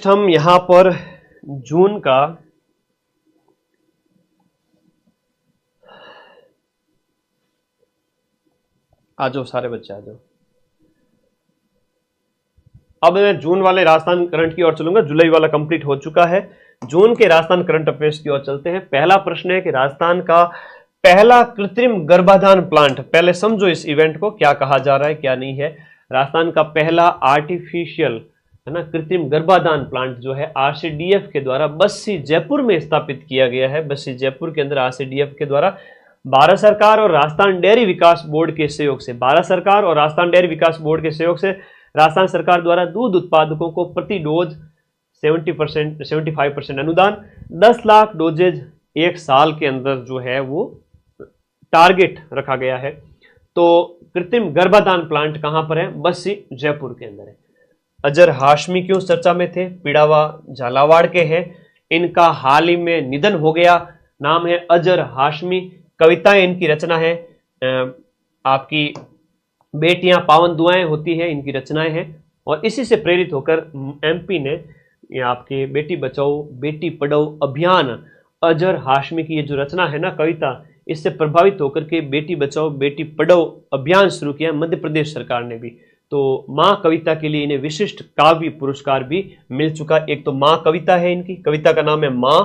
Next हम यहां पर जून का आ जाओ, सारे बच्चे आ जाओ। अब मैं जून वाले राजस्थान करंट की ओर चलूंगा, जुलाई वाला कंप्लीट हो चुका है। जून के राजस्थान करंट अफेयर्स की ओर चलते हैं। पहला प्रश्न है कि राजस्थान का पहला कृत्रिम गर्भाधान प्लांट, पहले समझो इस इवेंट को, क्या कहा जा रहा है क्या नहीं है। राजस्थान का पहला आर्टिफिशियल है ना कृत्रिम गर्भाधान प्लांट जो है आरसीडीएफ के द्वारा बस्सी जयपुर में स्थापित किया गया है। बस्सी जयपुर के अंदर आरसीडीएफ के द्वारा भारत सरकार और राजस्थान डेयरी विकास बोर्ड के सहयोग से, भारत सरकार और राजस्थान डेयरी विकास बोर्ड के सहयोग से राजस्थान सरकार द्वारा दूध उत्पादकों को प्रति डोज 75% अनुदान, 10 लाख डोजेज एक साल के अंदर जो है वो टारगेट रखा गया है। तो कृत्रिम गर्भाधान प्लांट कहां पर है? बस्सी जयपुर के अंदर है। अजर हाशमी क्यों चर्चा में थे? पिड़ावा झालावाड़ के हैं, इनका हाल ही में निधन हो गया। नाम है अजर हाशमी, कविताएं इनकी रचना है, आपकी बेटियां पावन दुआएं होती है इनकी रचनाएं हैं। और इसी से प्रेरित होकर एमपी ने ये आपके बेटी बचाओ बेटी पढ़ाओ अभियान, अजर हाशमी की ये जो रचना है ना कविता, इससे प्रभावित होकर के बेटी बचाओ बेटी पढ़ाओ अभियान शुरू किया मध्य प्रदेश सरकार ने भी। तो मां कविता के लिए इन्हें विशिष्ट काव्य पुरस्कार भी मिल चुका। एक तो मां कविता है, इनकी कविता का नाम है मां,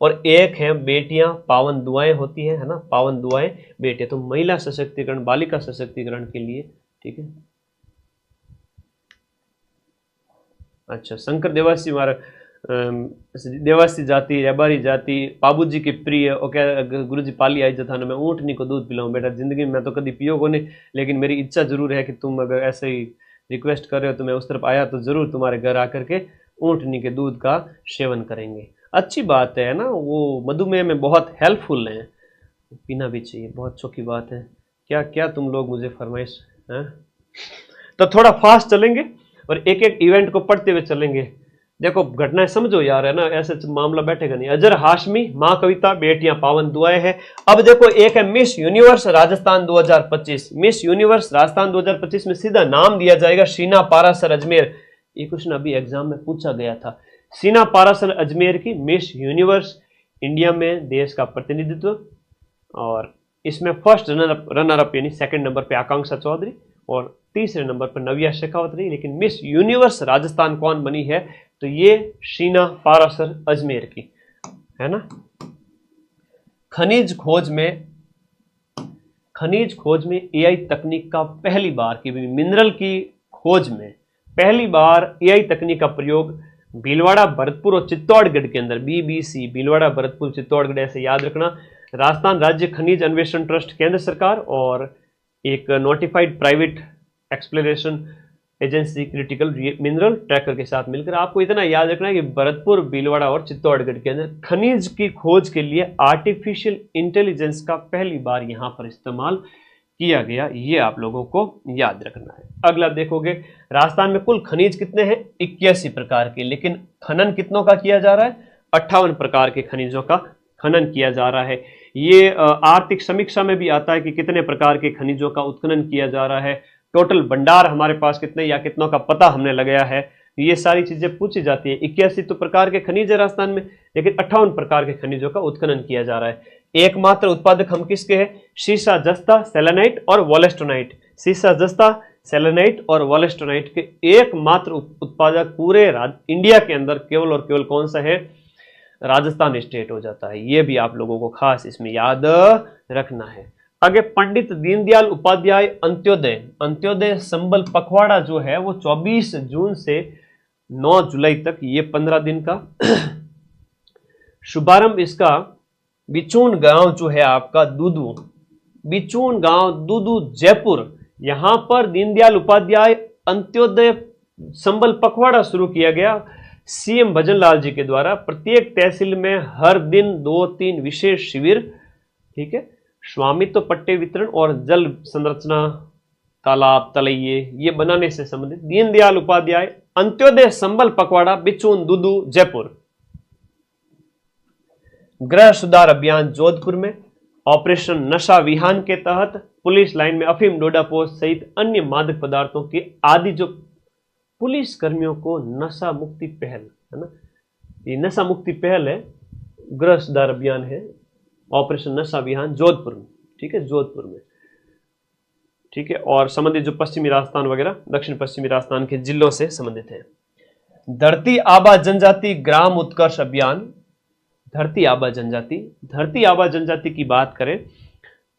और एक है बेटियां पावन दुआएं होती है ना, पावन दुआएं बेटे। तो महिला सशक्तिकरण, बालिका सशक्तिकरण के लिए, ठीक है। अच्छा, शंकर देवासी हमारा देवासी जाति, रेबारी जाति, बाबूजी की प्रिय, और क्या गुरुजी पाली आई जथा मैं ऊँटनी को दूध पिलाऊं। बेटा जिंदगी में मैं तो कभी पियो को नहीं, लेकिन मेरी इच्छा जरूर है कि तुम अगर ऐसे ही रिक्वेस्ट कर रहे हो तो मैं उस तरफ आया तो जरूर तुम्हारे घर आकर के ऊँटनी के दूध का सेवन करेंगे। अच्छी बात है ना, वो मधुमेह में बहुत हेल्पफुल है, पीना भी चाहिए, बहुत अच्छी बात है। क्या क्या तुम लोग मुझे फरमाइश हैं? तो थोड़ा फास्ट चलेंगे और एक एक इवेंट को पढ़ते हुए चलेंगे। देखो घटनाएं समझो यार, है ना, ऐसे मामला बैठेगा नहीं। अजर हाशमी, मां कविता, बेटियां पावन दुआएं है। अब देखो एक है miss universe Rajasthan 2025। Miss universe Rajasthan 2025 में सीधा नाम दिया जाएगा शीना पारासर अजमेर। ये क्वेश्चन अभी एग्जाम में पूछा गया था। शीना पारासर अजमेर की मिस यूनिवर्स इंडिया में देश का प्रतिनिधित्व। और इसमें फर्स्ट रनर अप यानी सेकंड नंबर पे आकांक्षा चौधरी और तीसरे नंबर पर नव्या शेखावत रही। लेकिन मिस यूनिवर्स राजस्थान कौन बनी है? तो ये शीना पारासर अजमेर की है ना। खनिज खोज में एआई तकनीक का पहली बार की, मिनरल की खोज में पहली बार एआई तकनीक का प्रयोग भीलवाड़ा, भरतपुर और चित्तौड़गढ़ के अंदर, बीबीसी भीलवाड़ा, भरतपुर, चित्तौड़गढ़, ऐसे याद रखना। राजस्थान राज्य खनिज अन्वेषण ट्रस्ट केंद्र सरकार और एक notified private exploration agency critical mineral tracker के साथ मिलकर, आपको इतना याद रखना है कि भरतपुर, भीलवाड़ा और चित्तौड़गढ़ के अंदर खनिज की खोज के लिए आर्टिफिशियल इंटेलिजेंस का पहली बार यहां पर इस्तेमाल किया गया। ये आप लोगों को याद रखना है। अगला देखोगे, राजस्थान में कुल खनिज कितने हैं? 81 प्रकार के, लेकिन खनन कितनों का किया जा रहा है? 58 प्रकार के खनिजों का खनन किया जा रहा है। ये आर्थिक समीक्षा में भी आता है कि कितने प्रकार के खनिजों का उत्खनन किया जा रहा है, टोटल भंडार हमारे पास कितने या कितनों का पता हमने लगाया है, ये सारी चीजें पूछी जाती है। 81 तो प्रकार के खनिज है राजस्थान में, लेकिन 58 प्रकार के खनिजों का उत्खनन किया जा रहा है। एकमात्र उत्पादक हम किसके हैं? सीसा जस्ता, सेलेनाइट और वोलेस्टोनाइट। सीसा जस्ता, सेलेनाइट और वोलेस्टोनाइट के एकमात्र उत्पादक पूरे इंडिया के अंदर केवल और केवल कौन सा है? राजस्थान स्टेट हो जाता है। ये भी आप लोगों को खास इसमें याद रखना है। आगे पंडित दीनदयाल उपाध्याय अंत्योदय संबल पखवाड़ा जो है वो 24 जून से 9 जुलाई तक, ये 15 दिन का शुभारंभ इसका बिचून गांव जो है आपका दूदू, बिचून गांव दूदू जयपुर, यहां पर दीनदयाल उपाध्याय अंत्योदय संबल पखवाड़ा शुरू किया गया सीएम भजनलाल जी के द्वारा। प्रत्येक तहसील में हर दिन 2-3 विशेष शिविर, ठीक है, स्वामित्व पट्टे वितरण और जल संरचना, तालाब, तलैये ये बनाने से संबंधित दीनदयाल उपाध्याय अंत्योदय संबल पखवाड़ा, बिचून दूदू जयपुर। गृह सुधार अभियान जोधपुर में, ऑपरेशन नशा विहान के तहत पुलिस लाइन में अफीम, डोडा पोस्ट सहित अन्य मादक पदार्थों के आदि जो पुलिस कर्मियों को नशा मुक्ति पहल, है ना। ये नशा मुक्ति पहल है, गृह सुधार अभियान है, ऑपरेशन नशा अभियान जोधपुर में, ठीक है, जोधपुर में, ठीक है। और संबंधित जो पश्चिमी राजस्थान वगैरह दक्षिण पश्चिमी राजस्थान के जिलों से संबंधित है। धरती आबा जनजाति ग्राम उत्कर्ष अभियान, धरती आबा जनजाति, धरती आबा जनजाति की बात करें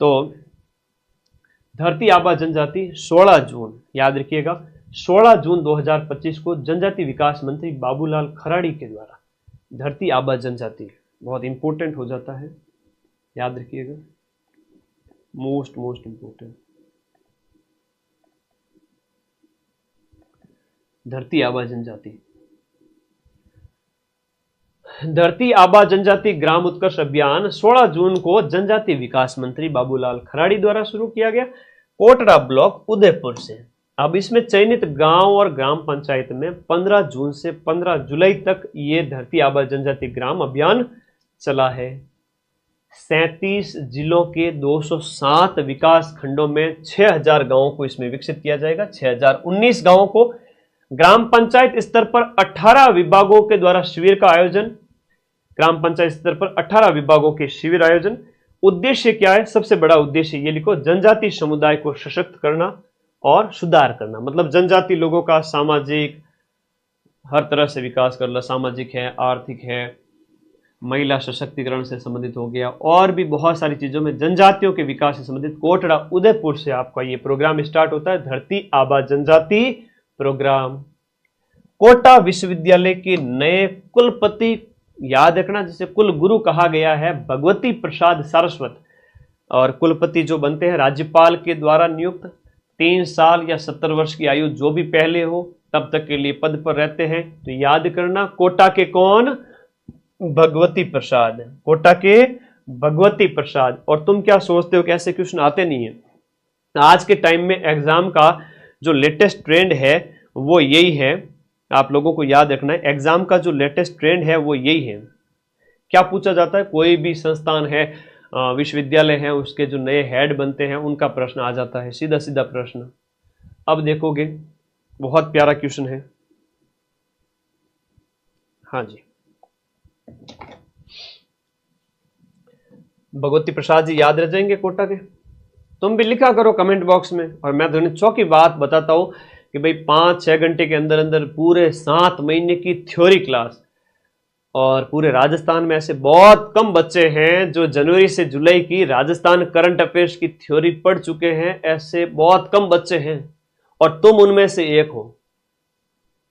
तो धरती आबा जनजाति 16 जून, याद रखिएगा 16 जून 2025 को जनजाति विकास मंत्री बाबूलाल खराड़ी के द्वारा धरती आबा जनजाति, बहुत इंपॉर्टेंट हो जाता है, याद रखिएगा, मोस्ट इंपॉर्टेंट, धरती आबा जनजाति। धरती आबा जनजाति ग्राम उत्कर्ष अभियान 16 जून को जनजाति विकास मंत्री बाबूलाल खराड़ी द्वारा शुरू किया गया, कोटड़ा ब्लॉक उदयपुर से। अब इसमें चयनित गांव और ग्राम पंचायत में 15 जून से 15 जुलाई तक ये धरती आबा जनजाति ग्राम अभियान चला है। 37 जिलों के 207 विकास खंडों में 6000 गांवों को इसमें विकसित किया जाएगा। 6019 गांवों को ग्राम पंचायत स्तर पर 18 विभागों के द्वारा शिविर का आयोजन, ग्राम पंचायत स्तर पर 18 विभागों के शिविर आयोजन। उद्देश्य क्या है? सबसे बड़ा उद्देश्य ये लिखो, जनजाति समुदाय को सशक्त करना और सुधार करना, मतलब जनजाति लोगों का सामाजिक हर तरह से विकास करना, सामाजिक है, आर्थिक है, महिला सशक्तिकरण से संबंधित हो गया, और भी बहुत सारी चीजों में जनजातियों के विकास से संबंधित। कोटड़ा उदयपुर से आपका ये प्रोग्राम स्टार्ट होता है, धरती आबा जनजाति प्रोग्राम। कोटा विश्वविद्यालय के नए कुलपति, याद रखना, जिसे कुल गुरु कहा गया है, भगवती प्रसाद सारस्वत, और कुलपति जो बनते हैं राज्यपाल के द्वारा नियुक्त, 3 साल या 70 वर्ष की आयु जो भी पहले हो तब तक के लिए पद पर रहते हैं। तो याद करना, कोटा के कौन? भगवती प्रसाद, कोटा के भगवती प्रसाद। और तुम क्या सोचते हो कि ऐसे क्वेश्चन आते नहीं है? आज के टाइम में एग्जाम का जो लेटेस्ट ट्रेंड है वो यही है, आप लोगों को याद रखना है, एग्जाम का जो लेटेस्ट ट्रेंड है वो यही है। क्या पूछा जाता है? कोई भी संस्थान है, विश्वविद्यालय है, उसके जो नए हेड बनते हैं उनका प्रश्न आ जाता है, सीधा सीधा प्रश्न। अब देखोगे, बहुत प्यारा क्वेश्चन है। हाँ जी, भगवती प्रसाद जी याद रह जाएंगे कोटा के? तुम भी लिखा करो कमेंट बॉक्स में। और मैं तुम्हें चौकी बात बताता हूं कि भाई 5-6 घंटे के अंदर अंदर पूरे 7 महीने की थ्योरी क्लास, और पूरे राजस्थान में ऐसे बहुत कम बच्चे हैं जो जनवरी से जुलाई की राजस्थान करंट अफेयर्स की थ्योरी पढ़ चुके हैं, ऐसे बहुत कम बच्चे हैं, और तुम उनमें से एक हो।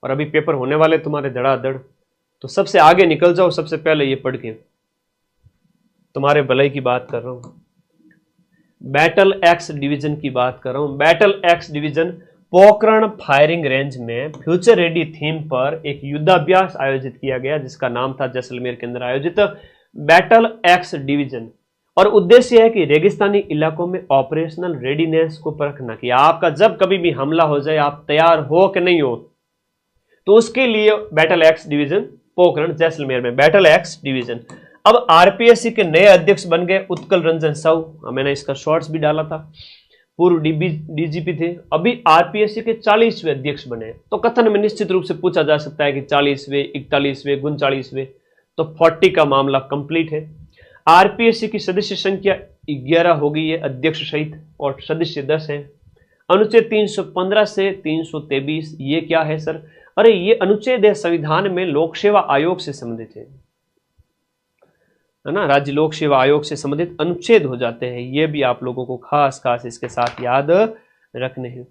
और अभी पेपर होने वाले तुम्हारे धड़ाधड़, तो सबसे आगे निकल जाओ, सबसे पहले ये पढ़ के, तुम्हारे भलाई की बात कर रहा हूं। बैटल एक्स डिवीजन की बात कर रहा हूं। Battle x division Pokhran firing range में फ्यूचर रेडी थीम पर एक युद्धाभ्यास आयोजित किया गया, जिसका नाम था जैसलमेर के अंदर आयोजित बैटल एक्स डिवीजन। और उद्देश्य है कि रेगिस्तानी इलाकों में ऑपरेशनल रेडीनेस को परखना, कि आपका जब कभी भी हमला हो जाए आप तैयार हो कि नहीं हो। तो उसके लिए battle x division Pokhran Jaisalmer में बैटल एक्स डिवीजन। अब आरपीएससी के नए अध्यक्ष बन गए उत्कल रंजन साहू, मैंने इसका शॉर्ट्स भी डाला था, पूर्व डीजीपी थे, अभी आरपीएससी के 40वें अध्यक्ष बने। तो कथन में निश्चित रूप से पूछा जा सकता है कि 40वें, 41वें, 39वें, तो 40 का मामला कंप्लीट है। आरपीएससी की सदस्य संख्या 11 हो गई है अध्यक्ष सहित, और सदस्य 10 हैं। अनुच्छेद 315 से 323 ये क्या है सर? अरे ये अनुच्छेद है संविधान में लोक सेवा आयोग से संबंधित है ना, राज्य लोक सेवा आयोग से संबंधित अनुच्छेद हो जाते हैं। ये भी आप लोगों को खास इसके साथ याद रखने हैं।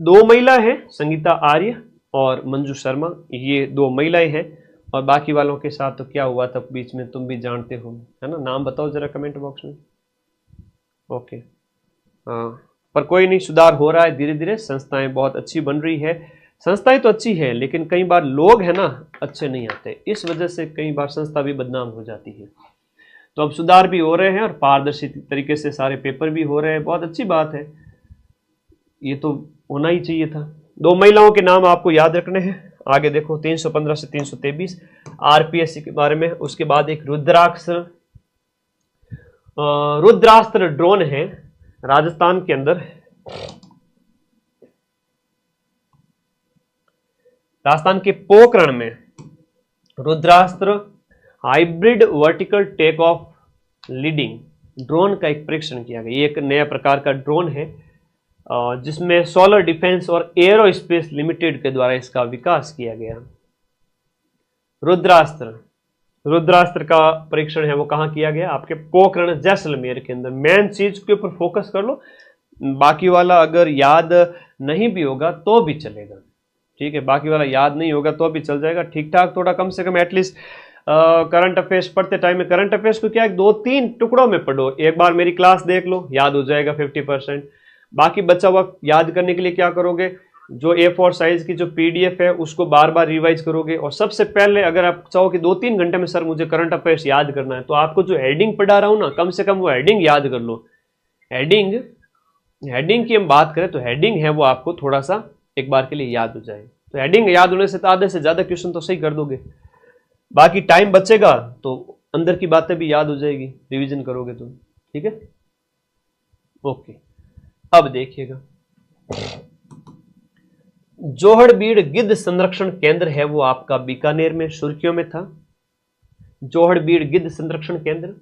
2 महिला हैं, संगीता आर्य और मंजू शर्मा, ये 2 महिलाएं हैं। और बाकी वालों के साथ तो क्या हुआ था बीच में तुम भी जानते हो, है ना, नाम बताओ जरा कमेंट बॉक्स में। ओके, हाँ, पर कोई नहीं, सुधार हो रहा है धीरे धीरे, संस्थाएं बहुत अच्छी बन रही है। संस्थाएं तो अच्छी है, लेकिन कई बार लोग है ना अच्छे नहीं आते, इस वजह से कई बार संस्था भी बदनाम हो जाती है। तो अब सुधार भी हो रहे हैं और पारदर्शी तरीके से सारे पेपर भी हो रहे हैं, बहुत अच्छी बात है, ये तो होना ही चाहिए था। 2 महिलाओं के नाम आपको याद रखने हैं। आगे देखो 315 से 323 आरपीएससी के बारे में। उसके बाद एक रुद्रास्त्र ड्रोन है राजस्थान के अंदर, राजस्थान के पोखरण में Rudrastra hybrid vertical take off landing drone का एक परीक्षण किया गया। ये एक नया प्रकार का ड्रोन है जिसमें सोलर डिफेंस और एरोस्पेस लिमिटेड के द्वारा इसका विकास किया गया। रुद्रास्त्र का परीक्षण है वो कहाँ किया गया? आपके पोखरण जैसलमेर के अंदर। मेन चीज के ऊपर फोकस कर लो, बाकी वाला अगर याद नहीं भी होगा तो भी चलेगा, ठीक है। बाकी वाला याद नहीं होगा तो भी चल जाएगा, ठीक ठाक थोड़ा कम से कम एटलीस्ट करंट अफेयर्स पढ़ते टाइम में करंट अफेयर्स को क्या है 2-3 टुकड़ों में पढ़ो। एक बार मेरी क्लास देख लो, याद हो जाएगा 50%। बाकी बचा हुआ याद करने के लिए क्या करोगे, जो A4 साइज की जो PDF है उसको बार बार रिवाइज करोगे। और सबसे पहले अगर आप चाहो कि 2-3 घंटे में सर मुझे करंट अफेयर्स याद करना है, तो आपको जो हेडिंग पढ़ा रहा हूं ना, कम से कम वो हेडिंग याद कर लो। हेडिंग की हम बात करें तो हेडिंग है वो आपको थोड़ा सा एक बार के लिए याद हो जाए। तो हेडिंग याद होने से आधे से ज्यादा क्वेश्चन तो सही कर दोगे। बाकी टाइम बचेगा तो अंदर की बातें भी याद हो जाएगी, रिवीजन करोगे तो, ठीक है। ओके, अब देखिएगा, जोहड़बीड़ गिद्ध संरक्षण केंद्र है वो आपका बीकानेर में सुर्खियों में था। जोहड़बीड़ गिद्ध संरक्षण केंद्र,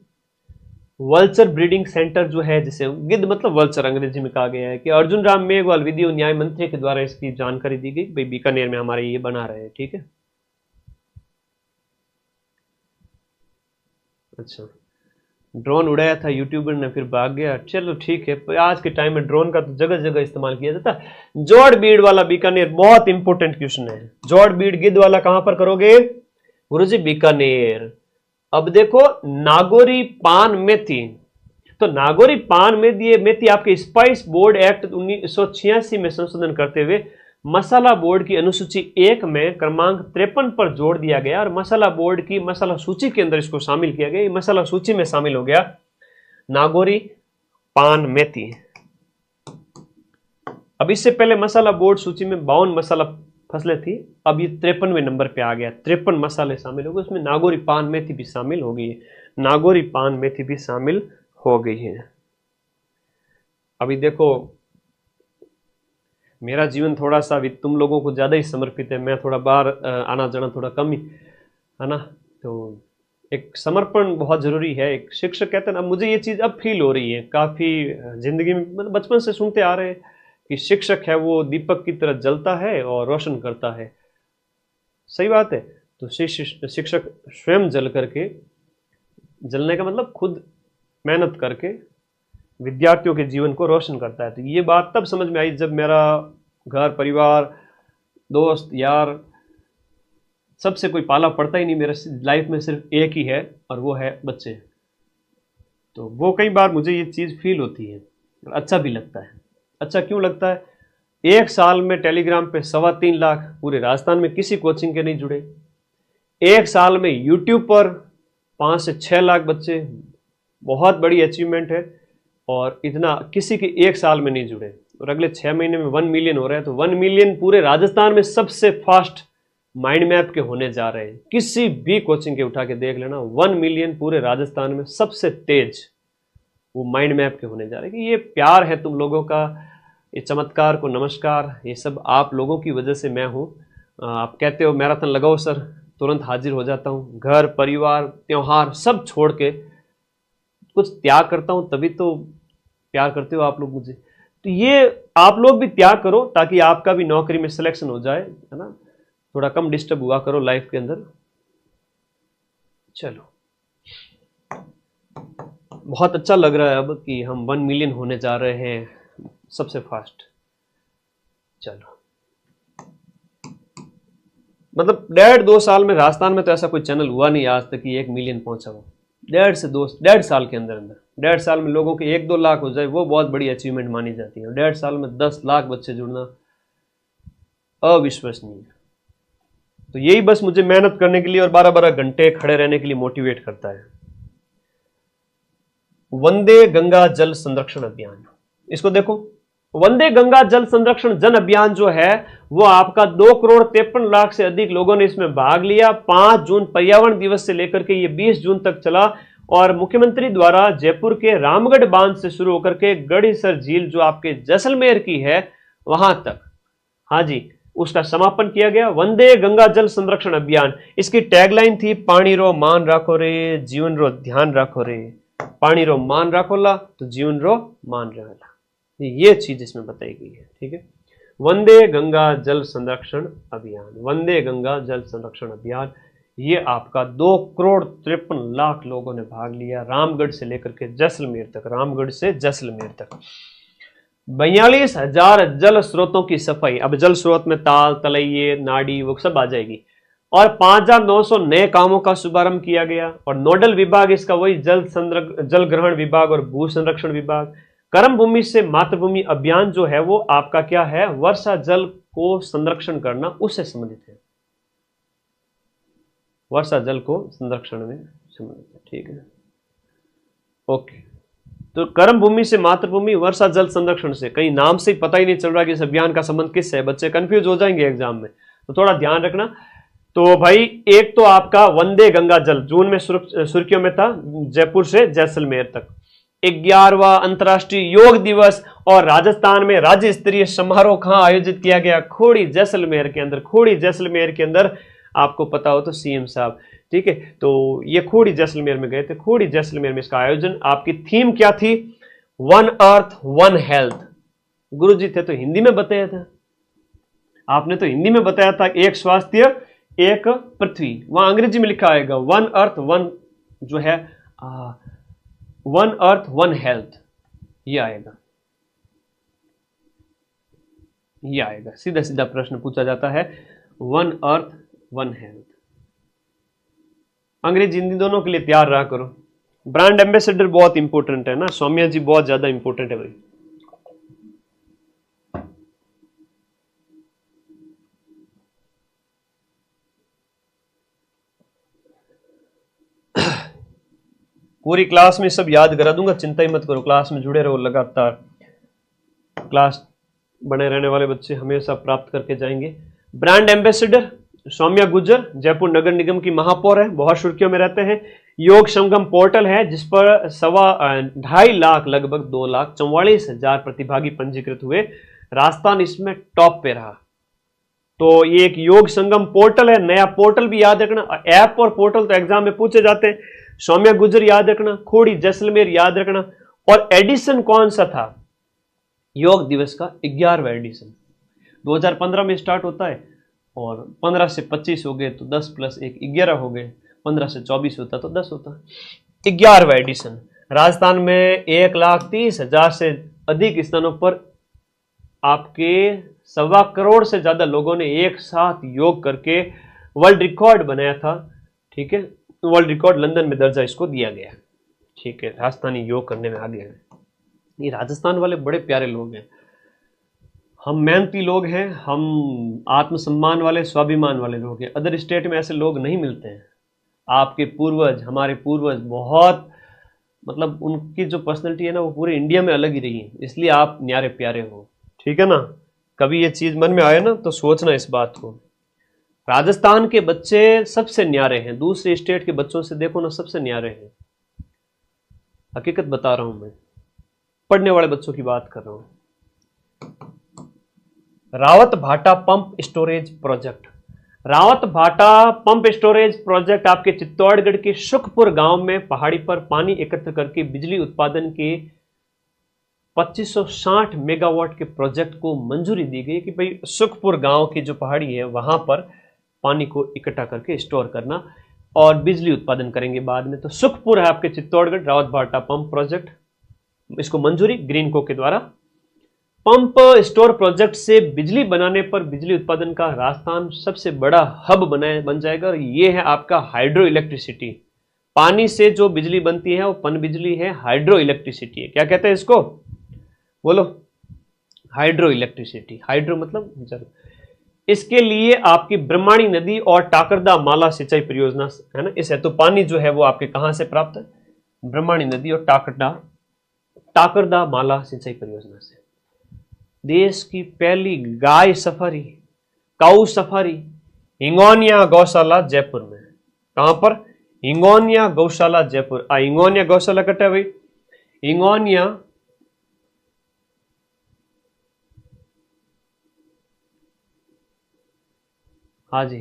वल्चर ब्रीडिंग सेंटर जो है, जिसे गिद्ध मतलब वल्चर अंग्रेजी में कहा गया है, कि अर्जुन राम मेघवाल विधि और न्याय मंत्री के द्वारा इसकी जानकारी दी गई। भाई बीकानेर में हमारे ये बना रहे हैं, ठीक है। अच्छा, ड्रोन उड़ाया था यूट्यूबर ने फिर भाग गया, चलो ठीक है। आज के टाइम में ड्रोन का तो जगह जगह इस्तेमाल किया जाता है। जोहड़बीड़ वाला बीकानेर बहुत इंपॉर्टेंट क्वेश्चन है। जोहड़बीड़ गिद्ध वाला कहां पर करोगे गुरुजी? बीकानेर। अब देखो, नागौरी पान मेथी, तो नागौरी पान मेथी आपके स्पाइस बोर्ड एक्ट 1986 में संशोधन करते हुए मसाला बोर्ड की अनुसूची 1 में क्रमांक 53 पर जोड़ दिया गया और मसाला बोर्ड की मसाला सूची के अंदर इसको शामिल किया गया। मसाला सूची में शामिल हो गया नागौरी पान मेथी। अब इससे पहले मसाला बोर्ड सूची में 52 मसाला फसलें थी, अब ये 53वें नंबर पे आ गया। 53 मसाले शामिल हो गए, उसमें नागौरी पान मेथी भी शामिल हो गई है। नागौरी पान मेथी भी शामिल हो गई है। अभी देखो, मेरा जीवन थोड़ा सा भी तुम लोगों को ज्यादा ही समर्पित है, मैं थोड़ा बाहर आना जाना थोड़ा कम ही है ना, तो एक समर्पण बहुत जरूरी है। एक शिक्षक कहते हैं ना, मुझे ये चीज अब फील हो रही है काफी जिंदगी में, मतलब बचपन से सुनते आ रहे हैं कि शिक्षक है वो दीपक की तरह जलता है और रोशन करता है। सही बात है। तो शिक्षक स्वयं जल करके, जलने का मतलब खुद मेहनत करके विद्यार्थियों के जीवन को रोशन करता है। तो ये बात तब समझ में आई जब मेरा घर परिवार दोस्त यार सबसे कोई पाला पड़ता ही नहीं, मेरे लाइफ में सिर्फ एक ही है और वो है बच्चे। तो वो कई बार मुझे ये चीज़ फील होती है, अच्छा भी लगता है। अच्छा क्यों लगता है? एक साल में टेलीग्राम पे 3.25 लाख पूरे राजस्थान में किसी कोचिंग के नहीं जुड़े। एक साल में यूट्यूब पर 5 से 6 लाख बच्चे, बहुत बड़ी अचीवमेंट है। और इतना किसी के एक साल में नहीं जुड़े, और अगले 6 महीने में 1 मिलियन हो रहा है। तो 1 मिलियन पूरे राजस्थान में सबसे फास्ट माइंड मैप के होने जा रहे हैं। किसी भी कोचिंग के उठा के देख लेना, 1 मिलियन पूरे राजस्थान में सबसे तेज वो माइंड मैप के होने जा रहे हैं। कि ये प्यार है तुम लोगों का, ये चमत्कार को नमस्कार, ये सब आप लोगों की वजह से मैं हूँ। आप कहते हो मैराथन लगाओ सर, तुरंत हाजिर हो जाता हूँ। घर परिवार त्योहार सब छोड़ के कुछ त्याग करता हूँ, तभी तो प्यार करते हो आप लोग मुझे। तो ये आप लोग भी त्याग करो ताकि आपका भी नौकरी में सिलेक्शन हो जाए, है ना। थोड़ा कम डिस्टर्ब हुआ करो लाइफ के अंदर। चलो, बहुत अच्छा लग रहा है अब कि हम 1 मिलियन होने जा रहे हैं सबसे फास्ट। चलो, मतलब 1.5-2 साल में राजस्थान में तो ऐसा कोई चैनल हुआ नहीं आज तक कि 1 मिलियन पहुंचा हो। 1.5 साल के अंदर 1.5 साल में लोगों के 1-2 लाख हो जाए, वो बहुत बड़ी अचीवमेंट मानी जाती है। 1.5 साल में 10 लाख बच्चे जुड़ना अविश्वसनीय। तो यही बस मुझे मेहनत करने के लिए और 12-12 घंटे खड़े रहने के लिए मोटिवेट करता है। वंदे गंगा जल संरक्षण अभियान, इसको देखो। वंदे गंगा जल संरक्षण जन अभियान जो है वो आपका 2,53,00,000 से अधिक लोगों ने इसमें भाग लिया। 5 जून पर्यावरण दिवस से लेकर के ये 20 जून तक चला और मुख्यमंत्री द्वारा जयपुर के रामगढ़ बांध से शुरू होकर के गढ़ीसर झील जो आपके जैसलमेर की है वहां तक, हाँ जी, उसका समापन किया गया। वंदे गंगा जल संरक्षण अभियान, इसकी टैगलाइन थी पानी रो मान राखो रे, जीवन रो ध्यान राखो रे। पानी रो मान राखोला तो जीवन रो मान रहेला, ये चीज इसमें बताई गई है। ठीक है, वंदे गंगा जल संरक्षण अभियान, वंदे गंगा जल संरक्षण अभियान, ये आपका 2,53,00,000 लोगों ने भाग लिया, रामगढ़ से लेकर के जैसलमेर तक, रामगढ़ से जैसलमेर तक। 42,000 जल स्रोतों की सफाई, अब जल स्रोत में ताल, तलैये, नाड़ी वो सब आ जाएगी। और 5,900 नए कामों का शुभारंभ किया गया। और नोडल विभाग इसका वही जल ग्रहण विभाग और भू संरक्षण विभाग। कर्म भूमि से मातृभूमि अभियान जो है वो आपका क्या है, वर्षा जल को संरक्षण करना उससे संबंधित है, वर्षा जल को संरक्षण में संबंधित है। ठीक है, ओके। तो कर्म भूमि से मातृभूमि, वर्षा जल संरक्षण से, कहीं नाम से ही पता ही नहीं चल रहा कि इस अभियान का संबंध किससे है, बच्चे कंफ्यूज हो जाएंगे एग्जाम में, तो थोड़ा ध्यान रखना। तो भाई एक तो आपका वंदे गंगा जल जून में सुर्खियों में था, जयपुर से जैसलमेर तक। 11वां अंतर्राष्ट्रीय योग दिवस और राजस्थान में राज्य स्तरीय समारोह कहां आयोजित किया गया, खोड़ी जैसलमेर के अंदर। खोड़ी जैसलमेर के अंदर आपको पता हो तो सीएम साहब, ठीक है, तो ये खोड़ी जैसलमेर में गए थे। खोड़ी जैसलमेर में इसका आयोजन, आपकी थीम क्या थी, वन अर्थ वन हेल्थ। गुरुजी थे तो हिंदी में बताया था, आपने तो हिंदी में बताया था, एक स्वास्थ्य एक पृथ्वी, वहां अंग्रेजी में लिखा आएगा वन अर्थ वन जो है वन अर्थ वन हेल्थ, ये आएगा, ये आएगा। सीधा सीधा प्रश्न पूछा जाता है, वन अर्थ वन हेल्थ। अंग्रेजी हिंदी दोनों के लिए तैयार रहा करो। ब्रांड एम्बेसडर बहुत इंपॉर्टेंट है ना, सौम्या जी बहुत ज्यादा इंपॉर्टेंट है भाई। पूरी क्लास में सब याद करा दूंगा, चिंता ही मत करो, क्लास में जुड़े रहो लगातार। क्लास बने रहने वाले बच्चे हमेशा प्राप्त करके जाएंगे। ब्रांड एम्बेसडर सौम्या गुज्जर, जयपुर नगर निगम की महापौर है, बहुत सुर्खियों में रहते हैं। योग संगम पोर्टल है जिस पर 2.5 लाख लगभग 2,44,000 प्रतिभागी पंजीकृत हुए। राजस्थान इसमें टॉप पे रहा। तो ये एक योग संगम पोर्टल है, नया पोर्टल भी याद रखना। ऐप और पोर्टल तो एग्जाम में पूछे जाते हैं। सौम्या गुज्जर याद रखना, खोड़ी जैसलमेर याद रखना। और एडिशन कौन सा था योग दिवस का, 11वां एडिशन 2015 में स्टार्ट होता है, और 15 से 25 हो गए तो 10 + 1 11 हो गए, 15 से 24 होता तो 10 होता। 11वां एडिशन। राजस्थान में 1,30,000 से अधिक स्थानों पर आपके 1.25 करोड़ से ज्यादा लोगों ने एक साथ योग करके वर्ल्ड रिकॉर्ड बनाया था। ठीक है, वर्ल्ड रिकॉर्ड लंदन में दर्जा इसको दिया गया। ठीक है, राजस्थानी योग करने में आगे हैं। ये राजस्थान वाले बड़े प्यारे लोग हैं, हम मेहनती लोग हैं, हम आत्मसम्मान वाले स्वाभिमान वाले लोग हैं। अदर स्टेट में ऐसे लोग नहीं मिलते हैं। आपके पूर्वज, हमारे पूर्वज बहुत, मतलब उनकी जो पर्सनैलिटी है ना वो पूरे इंडिया में अलग ही रही है, इसलिए आप न्यारे प्यारे हो। ठीक है ना, कभी ये चीज मन में आए ना तो सोचना इस बात को। राजस्थान के बच्चे सबसे न्यारे हैं, दूसरे स्टेट के बच्चों से देखो ना सबसे न्यारे हैं। हकीकत बता रहा हूं मैं, पढ़ने वाले बच्चों की बात कर रहा हूं। रावत भाटा पंप स्टोरेज प्रोजेक्ट, रावत भाटा पंप स्टोरेज प्रोजेक्ट आपके चित्तौड़गढ़ के सुखपुर गांव में पहाड़ी पर पानी एकत्र करके बिजली उत्पादन के 2560 मेगावाट के प्रोजेक्ट को मंजूरी दी गई कि भाई सुखपुर गांव की जो पहाड़ी है वहां पर पानी को इकट्ठा करके स्टोर करना और बिजली उत्पादन करेंगे बाद में। तो सुखपुर है आपके चित्तौड़गढ़, रावत भाटा पंप प्रोजेक्ट, इसको मंजूरी ग्रीनको के द्वारा। पंप स्टोर प्रोजेक्ट से बिजली बनाने पर बिजली उत्पादन का राजस्थान सबसे बड़ा हब बन जाएगा। और ये है आपका हाइड्रो इलेक्ट्रिसिटी, पानी से जो बिजली बनती है वो पन बिजली है, हाइड्रो इलेक्ट्रिसिटी है। क्या कहते हैं इसको, बोलो, हाइड्रो इलेक्ट्रिसिटी। हाइड्रो मतलब जल। इसके लिए आपकी ब्रह्माणी नदी और टाकरदा माला सिंचाई परियोजना है ना, इस हेतु पानी जो है वो आपके कहां से प्राप्त है, ब्रह्माणी नदी और टाकरदा माला सिंचाई परियोजना से। देश की पहली गाय सफारी, काऊ सफारी हिंगोनिया गौशाला जयपुर में। कहां पर, हिंगोनिया गौशाला जयपुर। हिंगोनिया गौशाला कटे भाई, हिंगोनिया, हाँ जी,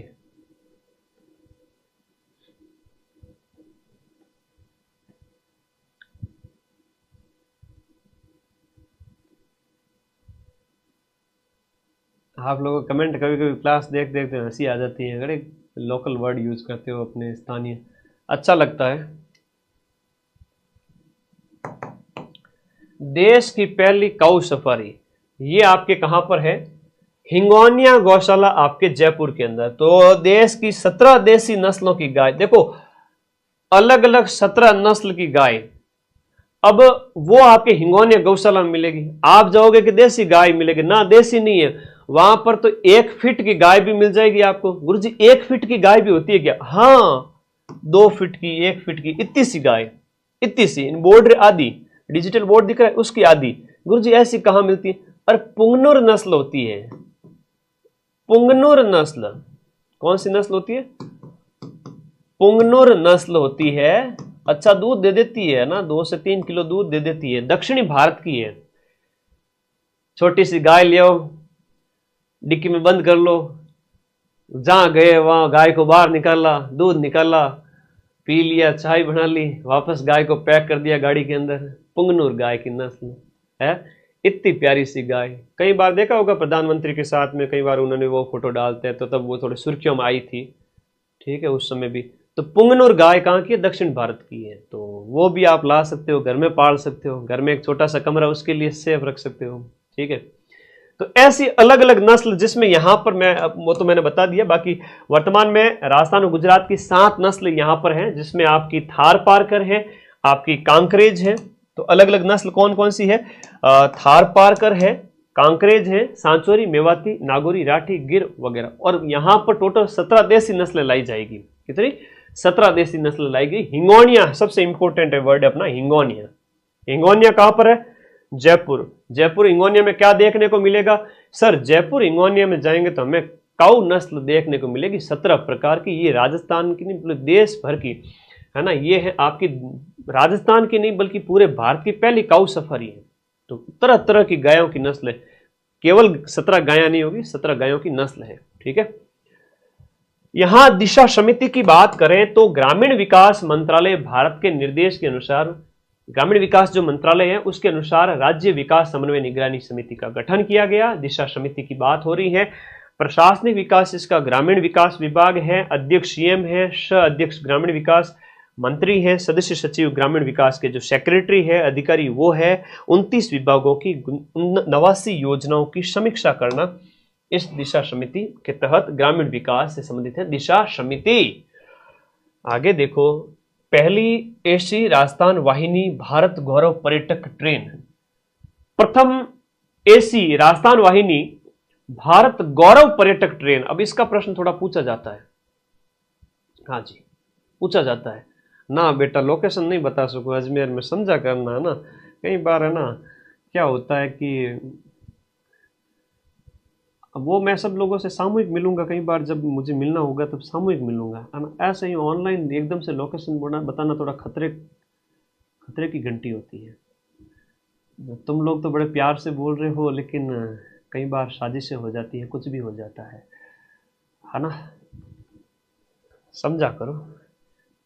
आप लोगों को कमेंट कभी कभी क्लास देख देखते हंसी आ जाती है, अरे लोकल वर्ड यूज करते हो अपने स्थानीय, अच्छा लगता है। देश की पहली काऊ सफारी, ये आपके कहां पर है? हिंगोनिया गौशाला आपके जयपुर के अंदर। तो देश की 17 देसी नस्लों की गाय, देखो अलग अलग 17 नस्ल की गाय, अब वो आपके हिंगोनिया गौशाला में मिलेगी। आप जाओगे कि देसी गाय मिलेगी, ना देसी नहीं है वहां पर, तो 1 फीट की गाय भी मिल जाएगी आपको। गुरुजी 1 फीट की गाय भी होती है क्या? हाँ, 2 फीट की, 1 फीट की, इतनी सी गाय, इतनी सी बोर्ड आदि, डिजिटल बोर्ड दिख रहा है उसकी आदि। गुरुजी ऐसी कहां मिलती है? और पुंगनुर नस्ल होती है, पुंगनुर नस्ल। कौन सी नस्ल होती है? पुंगनुर नस्ल होती है। अच्छा दूध दे देती है ना, 2 से 3 किलो दूध दे देती है, दक्षिणी भारत की है। छोटी सी गाय ले आओ, डिक्की में बंद कर लो, जहां गए वहां गाय को बाहर निकाला, दूध निकाला, पी लिया, चाय बना ली, वापस गाय को पैक कर दिया गाड़ी के अंदर। पुंगनुर गाय की नस्ल है, इतनी प्यारी सी गाय। कई बार देखा होगा प्रधानमंत्री के साथ में, कई बार उन्होंने वो फोटो डालते हैं, तो तब वो थोड़ी सुर्खियों में आई थी, ठीक है, उस समय भी। तो पुंगनुर गाय कहाँ की है? दक्षिण भारत की है। तो वो भी आप ला सकते हो, घर में पाल सकते हो, घर में एक छोटा सा कमरा उसके लिए सेफ रख सकते हो, ठीक है। तो ऐसी अलग अलग नस्ल, जिसमें यहां पर मैं, वो तो मैंने बता दिया। बाकी वर्तमान में राजस्थान और गुजरात की 7 नस्ल यहां पर हैं, जिसमें आपकी थार पारकर है, आपकी कांकरेज है। तो अलग अलग नस्ल कौन कौन सी है? थार पारकर है, कांकरेज है, सांचोरी, मेवाती, नागौरी, राठी, गिर वगैरह। और यहां पर टोटल 17 देसी नस्लें लाई जाएगी। कितनी? 17 देसी नस्ल लाई गई। हिंगोनिया सबसे इंपॉर्टेंट है वर्ड अपना, हिंगोनिया। हिंगोनिया कहां पर है? जयपुर। जयपुर हिंगोनिया में क्या देखने को मिलेगा? सर जयपुर हिंगोनिया में जाएंगे तो हमें काऊ नस्ल देखने को मिलेगी 17 प्रकार की। ये राजस्थान की नहीं, पूरे देश भर की है ना, ये है आपकी राजस्थान की नहीं बल्कि पूरे भारत की पहली काऊ सफारी है। तो तरह तरह की गायों की नस्ल है, केवल 17 गायें नहीं होगी, 17 गायों की नस्ल है, ठीक है। यहां दिशा समिति की बात करें तो ग्रामीण विकास मंत्रालय भारत के निर्देश के अनुसार, ग्रामीण विकास जो मंत्रालय है उसके अनुसार राज्य विकास समन्वय निगरानी समिति का गठन किया गया। दिशा समिति की बात हो रही है। प्रशासनिक विकास इसका ग्रामीण विकास विभाग है, अध्यक्ष सीएम है, सह अध्यक्ष ग्रामीण विकास मंत्री है, सदस्य सचिव ग्रामीण विकास के जो सेक्रेटरी है, अधिकारी वो है। 29 विभागों की 89 योजनाओं की समीक्षा करना इस दिशा समिति के तहत ग्रामीण विकास से संबंधित है दिशा समिति। आगे देखो, पहली एसी राजस्थान वाहिनी भारत गौरव पर्यटक ट्रेन, प्रथम एसी राजस्थान वाहिनी भारत गौरव पर्यटक ट्रेन। अब इसका प्रश्न थोड़ा पूछा जाता है, हाँ जी पूछा जाता है ना, बेटा लोकेशन नहीं बता सकूं अजमेर में, समझा करना है ना। कई बार है ना क्या होता है कि वो मैं सब लोगों से सामूहिक मिलूंगा, कई बार जब मुझे मिलना होगा तब सामूहिक मिलूंगा, है ना। ऐसे ही ऑनलाइन एकदम से लोकेशन बताना थोड़ा खतरे खतरे की घंटी होती है। तुम लोग तो बड़े प्यार से बोल रहे हो, लेकिन कई बार साजिशें हो जाती है, कुछ भी हो जाता है ना, समझा करो।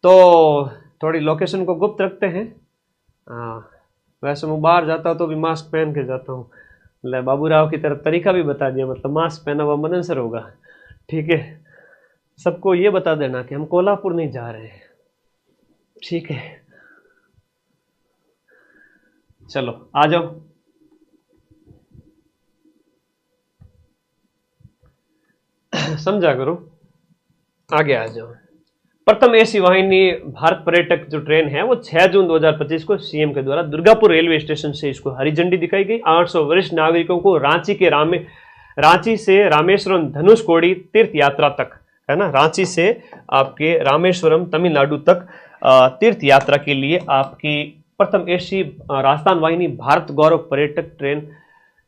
तो थोड़ी लोकेशन को गुप्त रखते हैं। वैसे मैं बाहर जाता हूँ तो भी मास्क पहन के जाता हूँ। बाबूराव की तरफ तरीका भी बता दिया, मतलब मास्क पहना हुआ मननसर होगा, ठीक है। सबको ये बता देना कि हम कोल्हापुर नहीं जा रहे हैं, ठीक है। चलो आ जाओ, समझा करो, आगे आ जाओ। प्रथम एसी वाहिनी भारत पर्यटक जो ट्रेन है वो 6 जून 2025 को सीएम के द्वारा दुर्गापुर रेलवे स्टेशन से इसको हरी झंडी दिखाई गई। 800 वरिष्ठ नागरिकों को रांची से रामेश्वरम धनुषकोडी तीर्थ यात्रा तक, है ना, रांची से आपके रामेश्वरम तमिलनाडु तक तीर्थ यात्रा के लिए आपकी प्रथम एसी राजस्थान वाहिनी भारत गौरव पर्यटक ट्रेन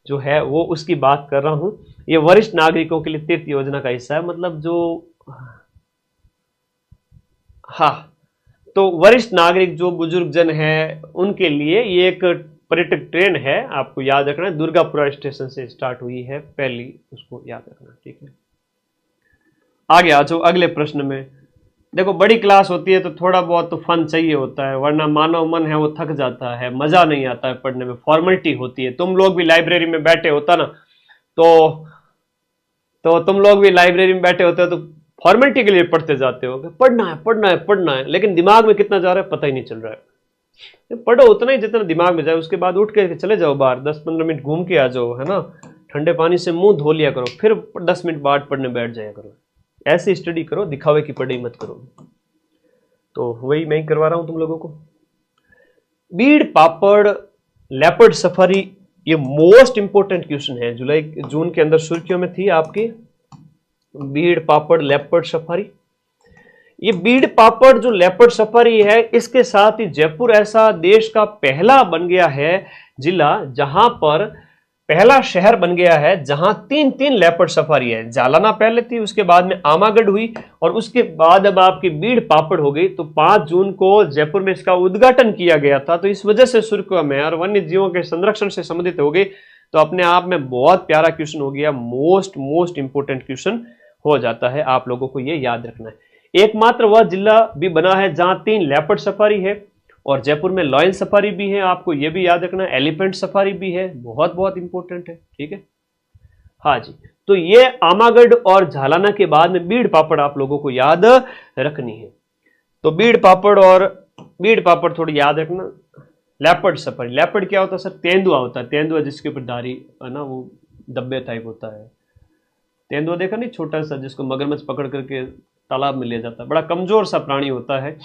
जो है वो उसकी बात कर रहा हूं। ये वरिष्ठ नागरिकों के लिए तीर्थ योजना का हिस्सा है, मतलब जो, हाँ, तो वरिष्ठ नागरिक जो बुजुर्ग जन है उनके लिए ये एक पर्यटक ट्रेन है, आपको याद रखना है। दुर्गापुरा स्टेशन से स्टार्ट हुई है पहली, उसको याद रखना, ठीक है। आगे आ जाओ अगले प्रश्न में। देखो बड़ी क्लास होती है तो थोड़ा बहुत तो फन चाहिए होता है, वरना मानव मन है वो थक जाता है, मजा नहीं आता है पढ़ने में, फॉर्मेलिटी होती है। तुम लोग भी लाइब्रेरी में बैठे होता ना, तो तुम लोग भी लाइब्रेरी में बैठे होते हो तो फॉर्मेलिटी के लिए पढ़ते जाते हो, पढ़ना है पढ़ना है पढ़ना है, लेकिन दिमाग में कितना जा रहा है पता ही नहीं चल रहा है। पढ़ो उतना ही जितना दिमाग में जाए, उसके बाद उठ के चले जाओ बाहर, 10-15 मिनट घूम के आ जाओ, है ना, ठंडे पानी से मुंह धो लिया करो, फिर 10 मिनट बाद पढ़ने बैठ जाया करो। ऐसी स्टडी करो, दिखावे की पढ़ाई मत करो। तो वही मैं ही करवा रहा हूं तुम लोगों को। बीड़ पापड़ लेपर्ड सफारी, ये मोस्ट इंपोर्टेंट क्वेश्चन है, जुलाई जून के अंदर सुर्खियों में थी आपकी, बीड़ पापड़ लेपर्ड सफारी। ये बीड़ पापड़ जो लेपर्ड सफारी है, इसके साथ ही जयपुर ऐसा देश का पहला बन गया है जिला, जहां पर पहला शहर बन गया है जहां 3 लेपर्ड सफारी है। जालना पहले थी, उसके बाद में आमागढ़ हुई, और उसके बाद अब आपकी बीड़ पापड़ हो गई। तो 5 जून को जयपुर में इसका उद्घाटन किया गया था, तो इस वजह से सुर्खियों में और वन्य जीवों के संरक्षण से संबंधित हो गई। तो अपने आप में बहुत प्यारा क्वेश्चन हो गया, मोस्ट इंपोर्टेंट क्वेश्चन हो जाता है, आप लोगों को यह याद रखना है। एकमात्र वह जिला भी बना है जहां 3 लेपर्ड सफारी है, और जयपुर में लॉयन सफारी भी है, आपको यह भी याद रखना है, एलिफेंट सफारी भी है, बहुत इंपोर्टेंट है, ठीक है। हाँ जी, तो ये आमागढ़ और झालाना के बाद में बीड़ पापड़ आप लोगों को याद रखनी है। तो बीड़ पापड़ थोड़ी याद रखना। लेपर्ड सफारी, लेपर्ड क्या होता है सर? तेंदुआ होता है, तेंदुआ जिसके ऊपर दाढ़ी है ना, वो डब्बे टाइप होता है। तेंदुआ देखा नहीं, छोटा सा, जिसको मगरमच्छ पकड़ करके तालाब में ले जाता है, बड़ा कमजोर सा प्राणी होता है,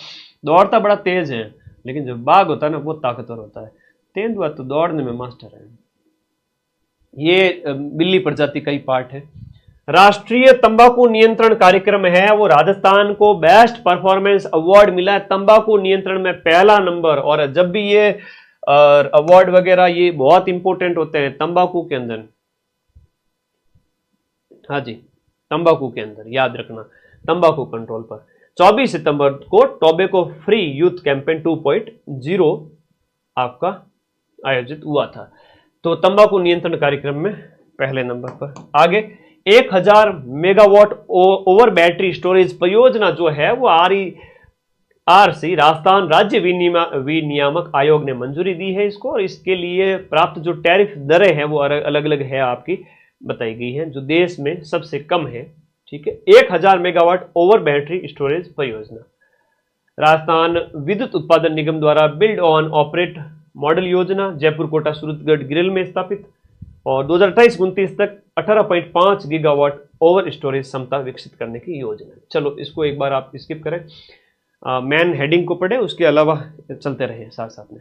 दौड़ता बड़ा तेज है, लेकिन जो बाघ होता है ना बहुत ताकतवर होता है। तेंदुआ तो दौड़ने में मास्टर है। ये बिल्ली प्रजाति का ही पार्ट है। राष्ट्रीय तंबाकू नियंत्रण कार्यक्रम है, वो राजस्थान को बेस्ट परफॉर्मेंस अवार्ड मिला है तंबाकू नियंत्रण में, पहला नंबर। और जब भी ये अवार्ड वगैरह ये बहुत इंपॉर्टेंट होते हैं तंबाकू के अंदर। हाँ जी, तंबाकू के अंदर याद रखना, तंबाकू कंट्रोल पर 24 सितंबर को टोबैको फ्री यूथ कैंपेन 2.0 आपका आयोजित हुआ था। तो तंबाकू नियंत्रण कार्यक्रम में पहले नंबर पर। आगे 1000 मेगावाट ओवर बैटरी स्टोरेज परियोजना जो है वो RERC राजस्थान राज्य विनियामक आयोग ने मंजूरी दी है इसको, और इसके लिए प्राप्त जो टैरिफ दरें हैं वो अलग अलग है आपकी बताई गई है, जो देश में सबसे कम है, ठीक है। 1000 मेगावाट ओवर बैटरी स्टोरेज परियोजना राजस्थान विद्युत उत्पादन निगम द्वारा बिल्ड ऑन ऑपरेट मॉडल योजना, जयपुर कोटा सूरतगढ़ ग्रिल में स्थापित, और 2028-29 तक 18.5 गीगावाट ओवर स्टोरेज क्षमता विकसित करने की योजना। चलो इसको एक बार आप स्किप करें, मेन हेडिंग को पढ़े, उसके अलावा चलते रहे साथ साथ में।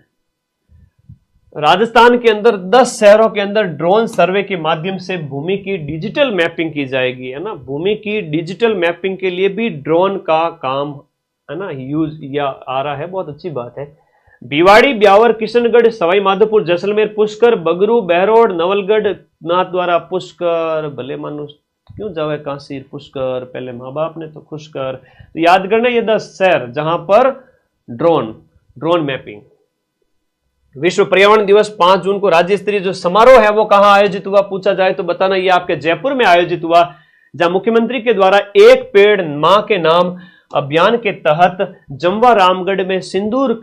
राजस्थान के अंदर 10 शहरों के अंदर ड्रोन सर्वे के माध्यम से भूमि की डिजिटल मैपिंग की जाएगी, है ना। भूमि की डिजिटल मैपिंग के लिए भी ड्रोन का काम, है ना, यूज या आ रहा है, बहुत अच्छी बात है। भिवाड़ी, ब्यावर, किशनगढ़, सवाई माधोपुर, जैसलमेर, पुष्कर, बगरू, बहरोड, नवलगढ़, नाथ द्वारा पुष्कर, भले मानुष क्यों जावे काशी पुष्कर, पहले माँ बाप ने तो खुश कर। तो याद करना ये 10 शहर जहां पर ड्रोन मैपिंग। विश्व पर्यावरण दिवस 5 जून को राज्य स्तरीय जो समारोह है वो कहां आयोजित हुआ, पूछा जाए तो बताना ये आपके जयपुर में आयोजित हुआ, जहां मुख्यमंत्री के द्वारा एक पेड़ मां के नाम अभियान के तहत जमवा रामगढ़ में सिंदूर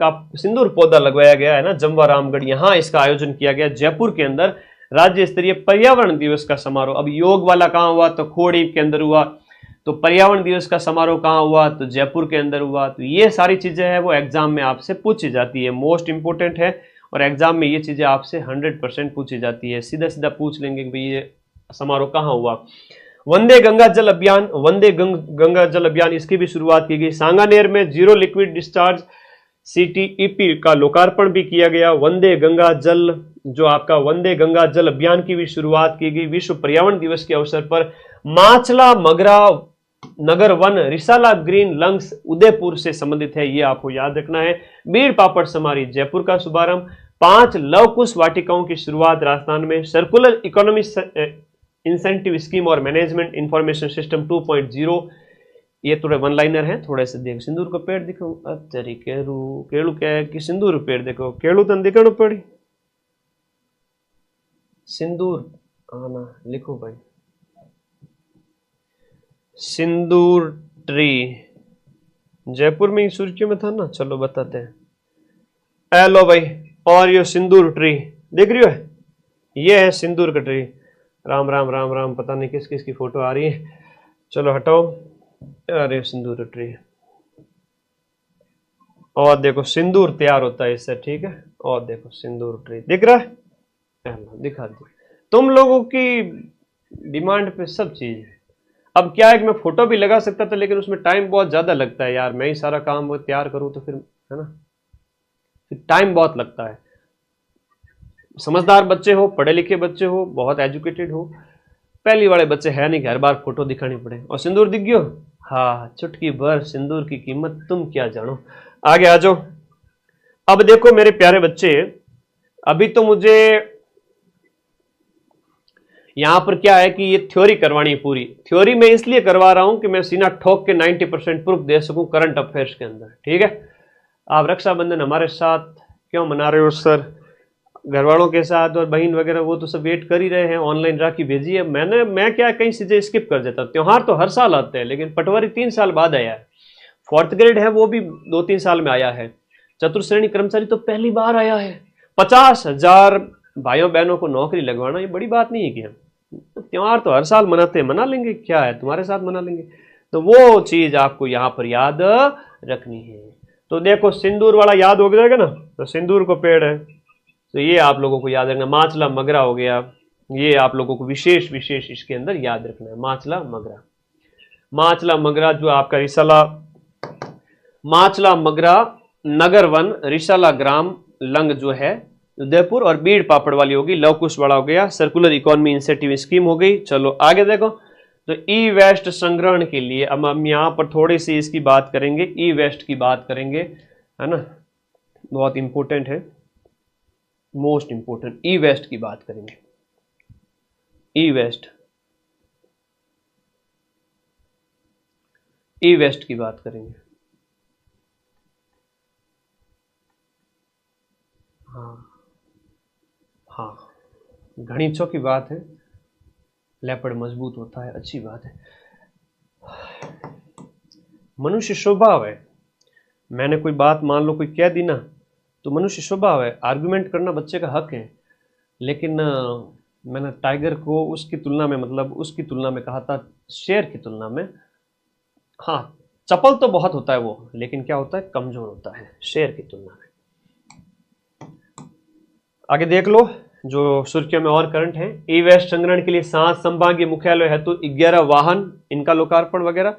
पौधा लगवाया गया है ना, जमवा रामगढ़, यहां इसका आयोजन किया गया जयपुर के अंदर राज्य स्तरीय पर्यावरण दिवस का समारोह। अब योग वाला कहां हुआ, तो खोड़ी के अंदर हुआ। तो पर्यावरण दिवस का समारोह कहां हुआ, तो जयपुर के अंदर हुआ। तो ये सारी चीजें हैं वो एग्जाम में आपसे पूछी जाती है, मोस्ट इंपोर्टेंट है, और एग्जाम में ये चीजें आपसे 100% पूछी जाती है। सीधा सीधा पूछ लेंगे कि भाई ये समारोह कहां हुआ। वंदे गंगा जल अभियान, गंगा जल अभियान, इसकी भी शुरुआत की गई। सांगानेर में जीरो लिक्विड डिस्चार्ज CTEP का लोकार्पण भी किया गया। वंदे गंगा जल अभियान की भी शुरुआत की गई। विश्व पर्यावरण दिवस के अवसर पर माचला मगरा नगर वन रिसाला ग्रीन लंग्स उदयपुर से संबंधित है, ये आपको याद रखना है। बीड़ पापड़ समारी जयपुर का शुभारंभ। 5 लवकुश वाटिकाओं की शुरुआत राजस्थान में। सर्कुलर इकोनॉमी इंसेंटिव स्कीम और मैनेजमेंट इंफॉर्मेशन सिस्टम 2.0, ये थोड़े वन लाइनर हैं, थोड़े से देख। सिंदूर का पेड़ दिखो, अतरी केड़ू क्या है कि सिंदूर पेड़ देखो, केड़ू तन दिखो पड़ी सिंदूर आना लिखो भाई। सिंदूर ट्री जयपुर में ही सुर्खियों में था ना, चलो बताते हैं। लो भाई, और ये सिंदूर ट्री देख रही हो है, ये है सिंदूर का ट्री। राम राम राम राम, पता नहीं किस किस की फोटो आ रही है, चलो हटाओ। अरे सिंदूर का ट्री, और देखो सिंदूर तैयार होता है इससे, ठीक है। और देखो सिंदूर ट्री दिख रहा है, दिखा दिया। तुम लोगों की डिमांड पे सब चीज है। अब क्या है कि मैं फोटो भी लगा सकता था, लेकिन उसमें टाइम बहुत ज्यादा लगता है यार, मैं ही सारा काम तैयार करूं तो फिर, है ना, फिर टाइम बहुत लगता है। समझदार बच्चे हो, पढ़े लिखे बच्चे हो, बहुत एजुकेटेड हो, पहली वाले बच्चे है नहीं कि हर बार फोटो दिखानी पड़े। और सिंदूर दिख गयो, हाँ, चुटकी भर सिंदूर की कीमत तुम क्या जानो। आगे आ जाओ। अब देखो मेरे प्यारे बच्चे, अभी तो मुझे यहां पर क्या है कि ये थ्योरी करवानी है पूरी। थ्योरी मैं इसलिए करवा रहा हूं कि मैं सीना ठोक के 90% प्रूफ दे सकूं करंट अफेयर्स के अंदर, ठीक है। आप रक्षाबंधन हमारे साथ क्यों मना रहे हो सर? घर वालों के साथ और बहन वगैरह वो तो सब वेट कर ही रहे हैं, ऑनलाइन राखी भेजी है। मैं क्या कहीं चीजें स्किप कर देता। त्योहार तो हर साल आते हैं, लेकिन पटवारी 3 साल बाद आया है। 4th ग्रेड है वो भी 2-3 साल में आया है। चतुर्श्रेणी कर्मचारी तो पहली बार आया है। 50,000 भाइयों बहनों को नौकरी लगवाना ये बड़ी बात नहीं है क्या? त्योहार तो हर साल मनाते हैं, मना लेंगे, क्या है, तुम्हारे साथ मना लेंगे। तो वो चीज आपको यहां पर याद रखनी है। तो देखो सिंदूर वाला याद हो जाएगा ना, तो सिंदूर को पेड़ है, तो ये आप लोगों को याद रखना। माचला मगरा हो गया, ये आप लोगों को विशेष विशेष इसके अंदर याद रखना है। माचला मगरा, माचला मगरा जो आपका रिसाला, माचला मगरा नगर वन रिसाला ग्राम लंग जो है उदयपुर, और बीड़ पापड़ वाली होगी, लव कुश वाला हो गया, सर्कुलर इकोनॉमी इंसेंटिव स्कीम हो गई। चलो आगे देखो। तो ई वेस्ट संग्रहण के लिए अब हम यहां पर थोड़ी सी इसकी बात करेंगे, ई वेस्ट की बात करेंगे, है ना, बहुत इंपॉर्टेंट है, मोस्ट इंपॉर्टेंट। ई वेस्ट की बात करेंगे, ई वेस्ट, ई वेस्ट की बात करेंगे। हाँ हाँ, घड़ीचों की बात है, लेपर्ड मजबूत होता है, अच्छी बात है। मनुष्य स्वभाव है, मैंने कोई बात मान लो कोई कह दी ना, तो मनुष्य स्वभाव है, आर्गुमेंट करना बच्चे का हक है। लेकिन मैंने टाइगर को उसकी तुलना में, मतलब उसकी तुलना में कहा था, शेर की तुलना में। हाँ, चपल तो बहुत होता है वो, लेकिन क्या होता है, कमजोर होता है शेर की तुलना में। आगे देख लो जो सुर्खियों में और करंट है। ई वेस्ट संग्रहण के लिए 7 संभागीय मुख्यालय हेतु 11 वाहन, इनका लोकार्पण वगैरह,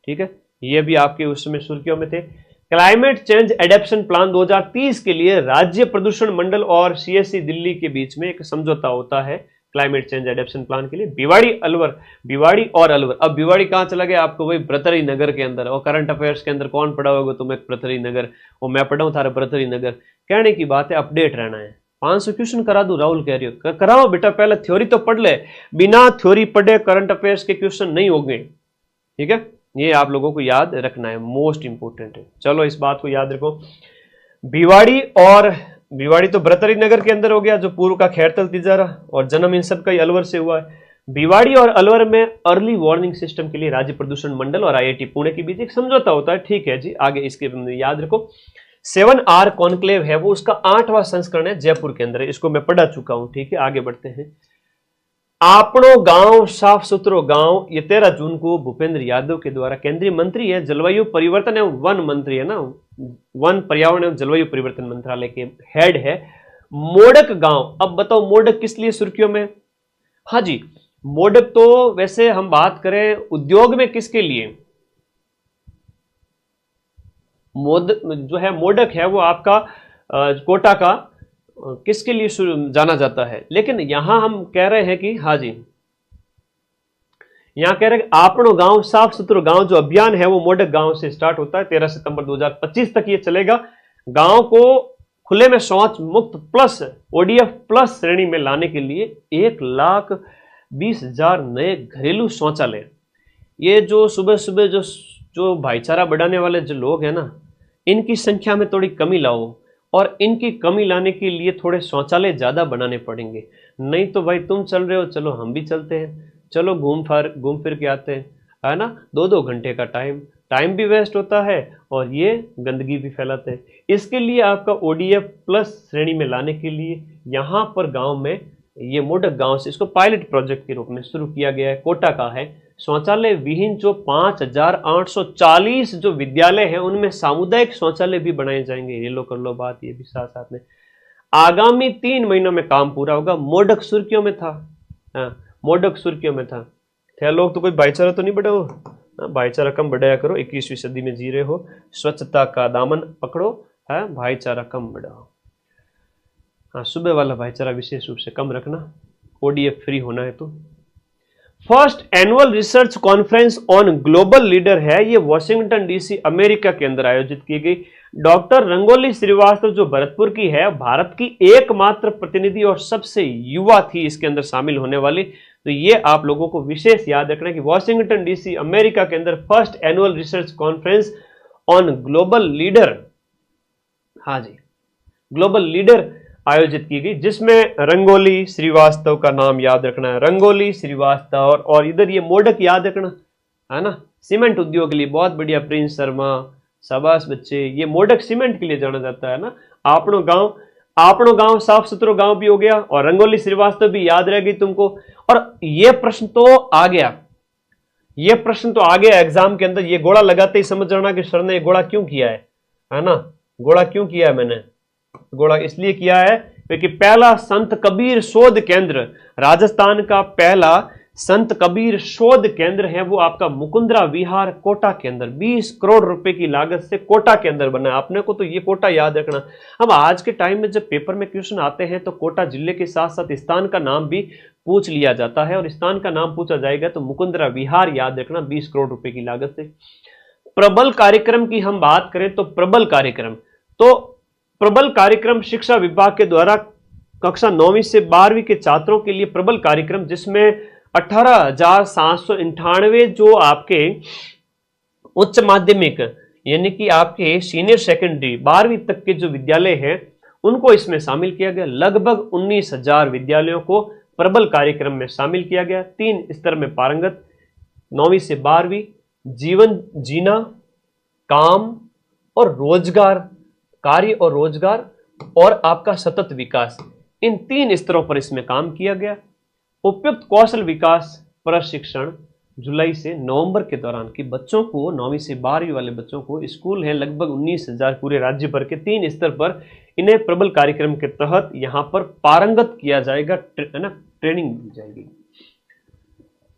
ठीक है, ये भी आपके उस समय सुर्खियों में थे। क्लाइमेट चेंज एडेप्शन प्लान 2030 के लिए राज्य प्रदूषण मंडल और सीएससी दिल्ली के बीच में एक समझौता होता है क्लाइमेट चेंज एडेप्शन प्लान के लिए। भिवाड़ी अलवर, भिवाड़ी और अलवर। अब भिवाड़ी कहां चला गया आपको, वही भर्तृहरि नगर के अंदर। और करंट अफेयर्स के अंदर कौन पढ़ा होगा तुम्हें भर्तृहरि नगर, और मैं पढ़ा हूं थारा भर्तृहरि नगर। कहने की बात है, अपडेट रहना है। 500 क्वेश्चन करा दूं, राहुल कह रही हो, कराओ बेटा, पहले थ्योरी तो पढ़ ले। बिना थ्योरी पढ़े करंट अफेयर्स के क्वेश्चन नहीं होंगे, ठीक है, ये आप लोगों को याद रखना है, मोस्ट इंपोर्टेंट है। चलो इस बात को याद रखो। भिवाड़ी, और भिवाड़ी तो भर्तृहरि नगर के अंदर हो गया, जो पूर्व का खैरतल तिजारा, और जन्म इन सब का ही अलवर से हुआ है। भिवाड़ी और अलवर में अर्ली वार्निंग सिस्टम के लिए राज्य प्रदूषण मंडल और आईआईटी पुणे के बीच एक समझौता होता है, ठीक है जी। आगे इसके याद रखो। 7R कॉन्क्लेव है वो, उसका 8वां संस्करण है, जयपुर के अंदर है, इसको मैं पढ़ा चुका हूं, ठीक है। आगे बढ़ते हैं। आपनो गांव साफ सुथरो गांव, ये 13 जून को भूपेंद्र यादव के द्वारा, केंद्रीय मंत्री है, जलवायु परिवर्तन एवं वन मंत्री है ना, वन पर्यावरण एवं जलवायु परिवर्तन मंत्रालय के हेड है। मोडक गांव, अब बताओ मोडक किस लिए सुर्खियों में? हाँ जी, मोडक तो वैसे हम बात करें उद्योग में किसके लिए, जो है मोडक है वो आपका कोटा का किसके लिए जाना जाता है। लेकिन यहां हम कह रहे हैं कि, हाँ जी, यहां कह रहे हैं कि आपनो गांव साफ सुथरा गांव जो अभियान है वो मोडक गांव से स्टार्ट होता है। 13 सितंबर 2025 तक ये चलेगा। गांव को खुले में शौच मुक्त प्लस ओडीएफ प्लस श्रेणी में लाने के लिए 1,20,000 नए घरेलू शौचालय। ये जो सुबह सुबह जो भाईचारा बढ़ाने वाले जो लोग हैं ना, इनकी संख्या में थोड़ी कमी लाओ, और इनकी कमी लाने के लिए थोड़े शौचालय ज्यादा बनाने पड़ेंगे। नहीं तो भाई तुम चल रहे हो, चलो हम भी चलते हैं, चलो घूम फिर के आते हैं। है ना, 2-2 घंटे का टाइम भी वेस्ट होता है और ये गंदगी भी फैलाते हैं। इसके लिए आपका ODF प्लस श्रेणी में लाने के लिए यहाँ पर गांव में ये मोडक गांव से इसको पायलट प्रोजेक्ट के रूप में शुरू किया गया है। कोटा का है। शौचालय विहीन जो 5840 जो विद्यालय हैं उनमें सामुदायिक शौचालय भी बनाए जाएंगे। ये लो कर लो बात, ये भी साथ साथ में आगामी 3 महीनों में काम पूरा होगा। मोडक सुर्खियों में था, मोडक सुर्खियों में था। लोग तो कोई भाईचारा तो नहीं बढ़ा हो, भाईचारा कम बढ़ाया करो, 21वीं सदी में जी रहे हो। स्वच्छता का दामन पकड़ो, है भाईचारा कम बढ़ाओ। हाँ, सुबह वाला भाईचारा विशेष रूप से कम रखना, ODF फ्री होना है तो। First annual research conference on global leader है, ये वॉशिंगटन DC अमेरिका के अंदर आयोजित की गई। डॉक्टर रंगोली श्रीवास्तव जो भरतपुर की है, भारत की एकमात्र प्रतिनिधि और सबसे युवा थी इसके अंदर शामिल होने वाली। तो ये आप लोगों को विशेष याद रखना कि वॉशिंगटन DC अमेरिका के अंदर first annual research conference on global leader, हाँ जी, ग्लोबल लीडर आयोजित की गई, जिसमें रंगोली श्रीवास्तव का नाम याद रखना है, रंगोली श्रीवास्तव। और इधर ये मोडक याद रखना है ना, सीमेंट उद्योग के लिए बहुत बढ़िया, प्रिंस शर्मा, शाबाश बच्चे। ये मोडक सीमेंट के लिए जाना जाता है ना। आपनो गांव साफ सुथरा गांव भी हो गया और रंगोली श्रीवास्तव भी याद रह गई तुमको। और ये प्रश्न तो आ गया, ये प्रश्न तो आ गया एग्जाम के अंदर। ये गोला लगाते ही समझ जाना कि सर ने ये गोला क्यों किया है ना। गोला क्यों किया है मैंने? गोला इसलिए किया है क्योंकि पहला संत कबीर शोध केंद्र, राजस्थान का पहला संत कबीर शोध केंद्र है वो आपका मुकुंदरा विहार कोटा के अंदर 20 करोड़ रुपए की लागत से कोटा के अंदर बना है। आपने को तो ये कोटा याद रखना। अब आज के टाइम में जब पेपर में क्वेश्चन आते हैं तो कोटा जिले के साथ साथ स्थान का नाम भी पूछ लिया जाता है, और स्थान का नाम पूछा जाएगा तो मुकुंदरा विहार याद रखना, 20 करोड़ रुपए की लागत से। प्रबल कार्यक्रम की हम बात करें तो प्रबल कार्यक्रम शिक्षा विभाग के द्वारा कक्षा 9वीं से 12वीं के छात्रों के लिए प्रबल कार्यक्रम, जिसमें 18,798 जो आपके उच्च माध्यमिक यानी कि आपके सीनियर सेकेंडरी 12वीं तक के जो विद्यालय हैं उनको इसमें शामिल किया गया। लगभग 19,000 विद्यालयों को प्रबल कार्यक्रम में शामिल किया गया। 3 स्तर में पारंगत, 9वीं से 12वीं, जीवन जीना, काम और रोजगार, कार्य और रोजगार, और आपका सतत विकास, इन 3 स्तरों पर इसमें काम किया गया। उपयुक्त कौशल विकास प्रशिक्षण जुलाई से नवंबर के दौरान कि बच्चों को 9वीं से 12वीं वाले बच्चों को, स्कूल है लगभग 19,000 पूरे राज्य भर के, 3 स्तर पर इन्हें प्रबल कार्यक्रम के तहत यहां पर पारंगत किया जाएगा, ट्रेनिंग दी जाएगी।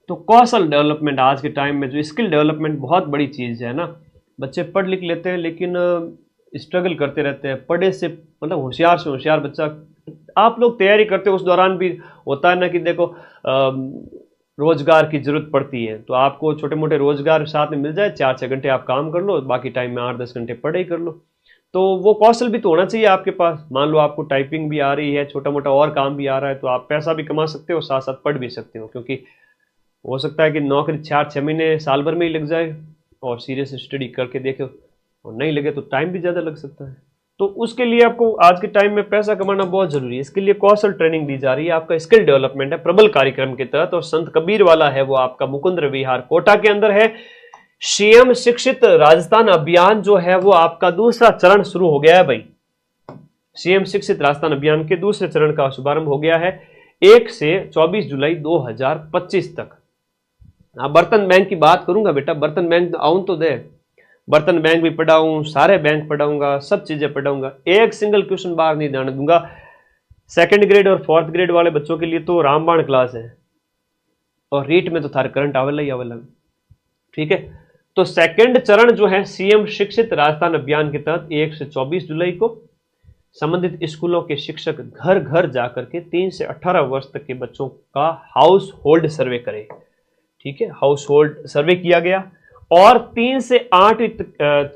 तो कौशल डेवलपमेंट आज के टाइम में जो स्किल डेवलपमेंट बहुत बड़ी चीज है ना। बच्चे पढ़ लिख लेते हैं लेकिन स्ट्रगल करते रहते हैं। पढ़े से मतलब होशियार से होशियार बच्चा, आप लोग तैयारी करते हो उस दौरान भी होता है ना कि देखो रोजगार की जरूरत पड़ती है, तो आपको छोटे मोटे रोजगार साथ में मिल जाए, 4-6 घंटे आप काम कर लो, बाकी टाइम में 8-10 घंटे पढ़ाई कर लो। तो वो कौशल भी तो होना चाहिए आपके पास। मान लो आपको टाइपिंग भी आ रही है, छोटा मोटा और काम भी आ रहा है, तो आप पैसा भी कमा सकते हो, साथ साथ पढ़ भी सकते हो। क्योंकि हो सकता है कि नौकरी 4-6 महीने साल भर में ही लग जाए और सीरियस स्टडी करके देखो और नहीं लगे तो टाइम भी ज़्यादा लग सकता है। तो उसके लिए आपको आज के टाइम में पैसा कमाना बहुत जरूरी है। इसके लिए कौशल ट्रेनिंग दी जा रही है, आपका स्किल डेवलपमेंट है प्रबल कार्यक्रम के तहत। और संत कबीर वाला है वो आपका मुकुंदर विहार कोटा के अंदर है। सीएम शिक्षित राजस्थान अभियान जो है वो आपका दूसरा चरण शुरू हो गया है भाई। सीएम शिक्षित राजस्थान अभियान के दूसरे चरण का शुभारंभ हो गया है 1 से 24 जुलाई 2025 तक। बर्तन बैंक की बात करूंगा बेटा, बर्तन बैंक आऊं तो दे, बर्तन बैंक भी पढ़ाऊं, सारे बैंक पढ़ाऊंगा, सब चीजें पढ़ाऊंगा, एक सिंगल क्वेश्चन बाहर नहीं जाने दूंगा। 2nd ग्रेड और 4th ग्रेड वाले बच्चों के लिए तो रामबाण क्लास है, और रीट में तो थारे करंट आवेला ही आवेला। ठीक है, तो 2nd चरण जो है सीएम शिक्षित राजस्थान अभियान के तहत 1 से 24 जुलाई को संबंधित स्कूलों के शिक्षक घर घर जाकर के 3 से 18 वर्ष तक के बच्चों का हाउस होल्ड सर्वे करें। ठीक है, हाउस होल्ड सर्वे किया गया। और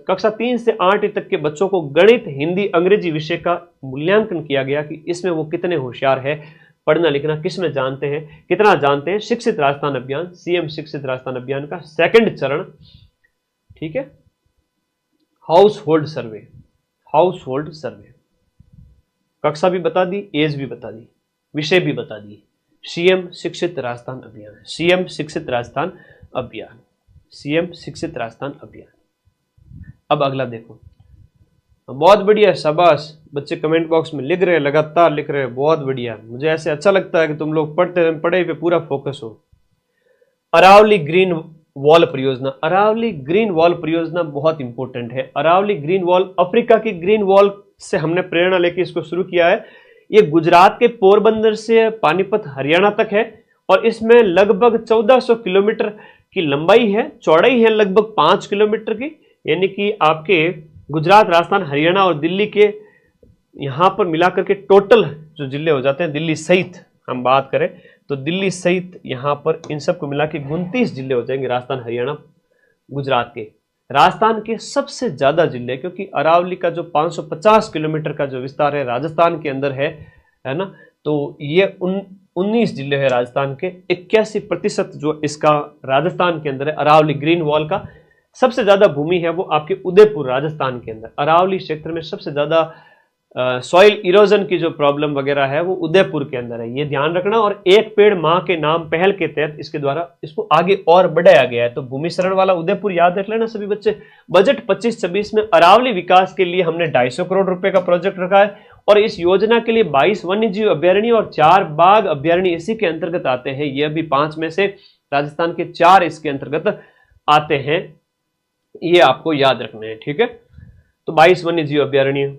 कक्षा 3 से 8 तक के बच्चों को गणित, हिंदी, अंग्रेजी विषय का मूल्यांकन किया गया कि इसमें वो कितने होशियार है, पढ़ना लिखना किसमें जानते हैं, कितना जानते हैं। शिक्षित राजस्थान अभियान, सीएम शिक्षित राजस्थान अभियान का 2nd चरण। ठीक है, हाउस होल्ड सर्वे, हाउस होल्ड सर्वे, कक्षा भी बता दी, एज भी बता दी, विषय भी बता दी। सीएम शिक्षित राजस्थान अभियान, सीएम शिक्षित राजस्थान अभियान। सीएम शिक्षित राजस्थान अभियान। अब अगला देखो, बहुत बढ़िया, शाबाश बच्चे कमेंट बॉक्स में लिख रहे हैं, लगातार लिख रहे हैं, बहुत बढ़िया। मुझे ऐसे अच्छा लगता है कि तुम लोग पढ़ाई पे पूरा फोकस हो। अरावली ग्रीन वॉल परियोजना, अरावली ग्रीन वॉल परियोजना बहुत इंपॉर्टेंट है। अरावली ग्रीन वॉल अफ्रीका की ग्रीन वॉल से हमने प्रेरणा लेकर इसको शुरू किया है। ये गुजरात के पोरबंदर से पानीपत हरियाणा तक है और इसमें लगभग 1400 किलोमीटर की लंबाई है, चौड़ाई है लगभग 5 किलोमीटर की, यानी कि आपके गुजरात, राजस्थान, हरियाणा और दिल्ली के यहां पर मिलाकर के टोटल जो जिले हो जाते हैं, दिल्ली सहित हम बात करें तो दिल्ली सहित यहां पर इन सबको मिला के 29 जिले हो जाएंगे, राजस्थान, हरियाणा, गुजरात के। राजस्थान के सबसे ज्यादा जिले, क्योंकि अरावली का जो 550 किलोमीटर का जो विस्तार है राजस्थान के अंदर है ना, तो ये 19 जिले हैं राजस्थान के। 81% जो इसका राजस्थान के अंदर है अरावली ग्रीन वॉल का। सबसे ज्यादा भूमि है वो आपके उदयपुर राजस्थान के अंदर। अरावली क्षेत्र में सबसे ज्यादा सॉइल इरोजन की जो प्रॉब्लम वगैरह है वो उदयपुर के अंदर है, ये ध्यान रखना। और एक पेड़ मां के नाम पहल के तहत इसके द्वारा इसको आगे और बढ़ाया गया है। तो भूमि शरण वाला उदयपुर याद रख लेना सभी बच्चे। बजट 25-26 में अरावली विकास के लिए हमने 250 करोड़ रुपए का प्रोजेक्ट रखा है और इस योजना के लिए 22 वन्य जीव अभ्यारण्य और 4 बाघ अभ्यारण्य इसी के अंतर्गत आते हैं। ये अभी 5 में से राजस्थान के 4 इसके अंतर्गत आते हैं, ये आपको याद रखना है, ठीक है। तो 22 वन्य जीव अभ्यारण्य,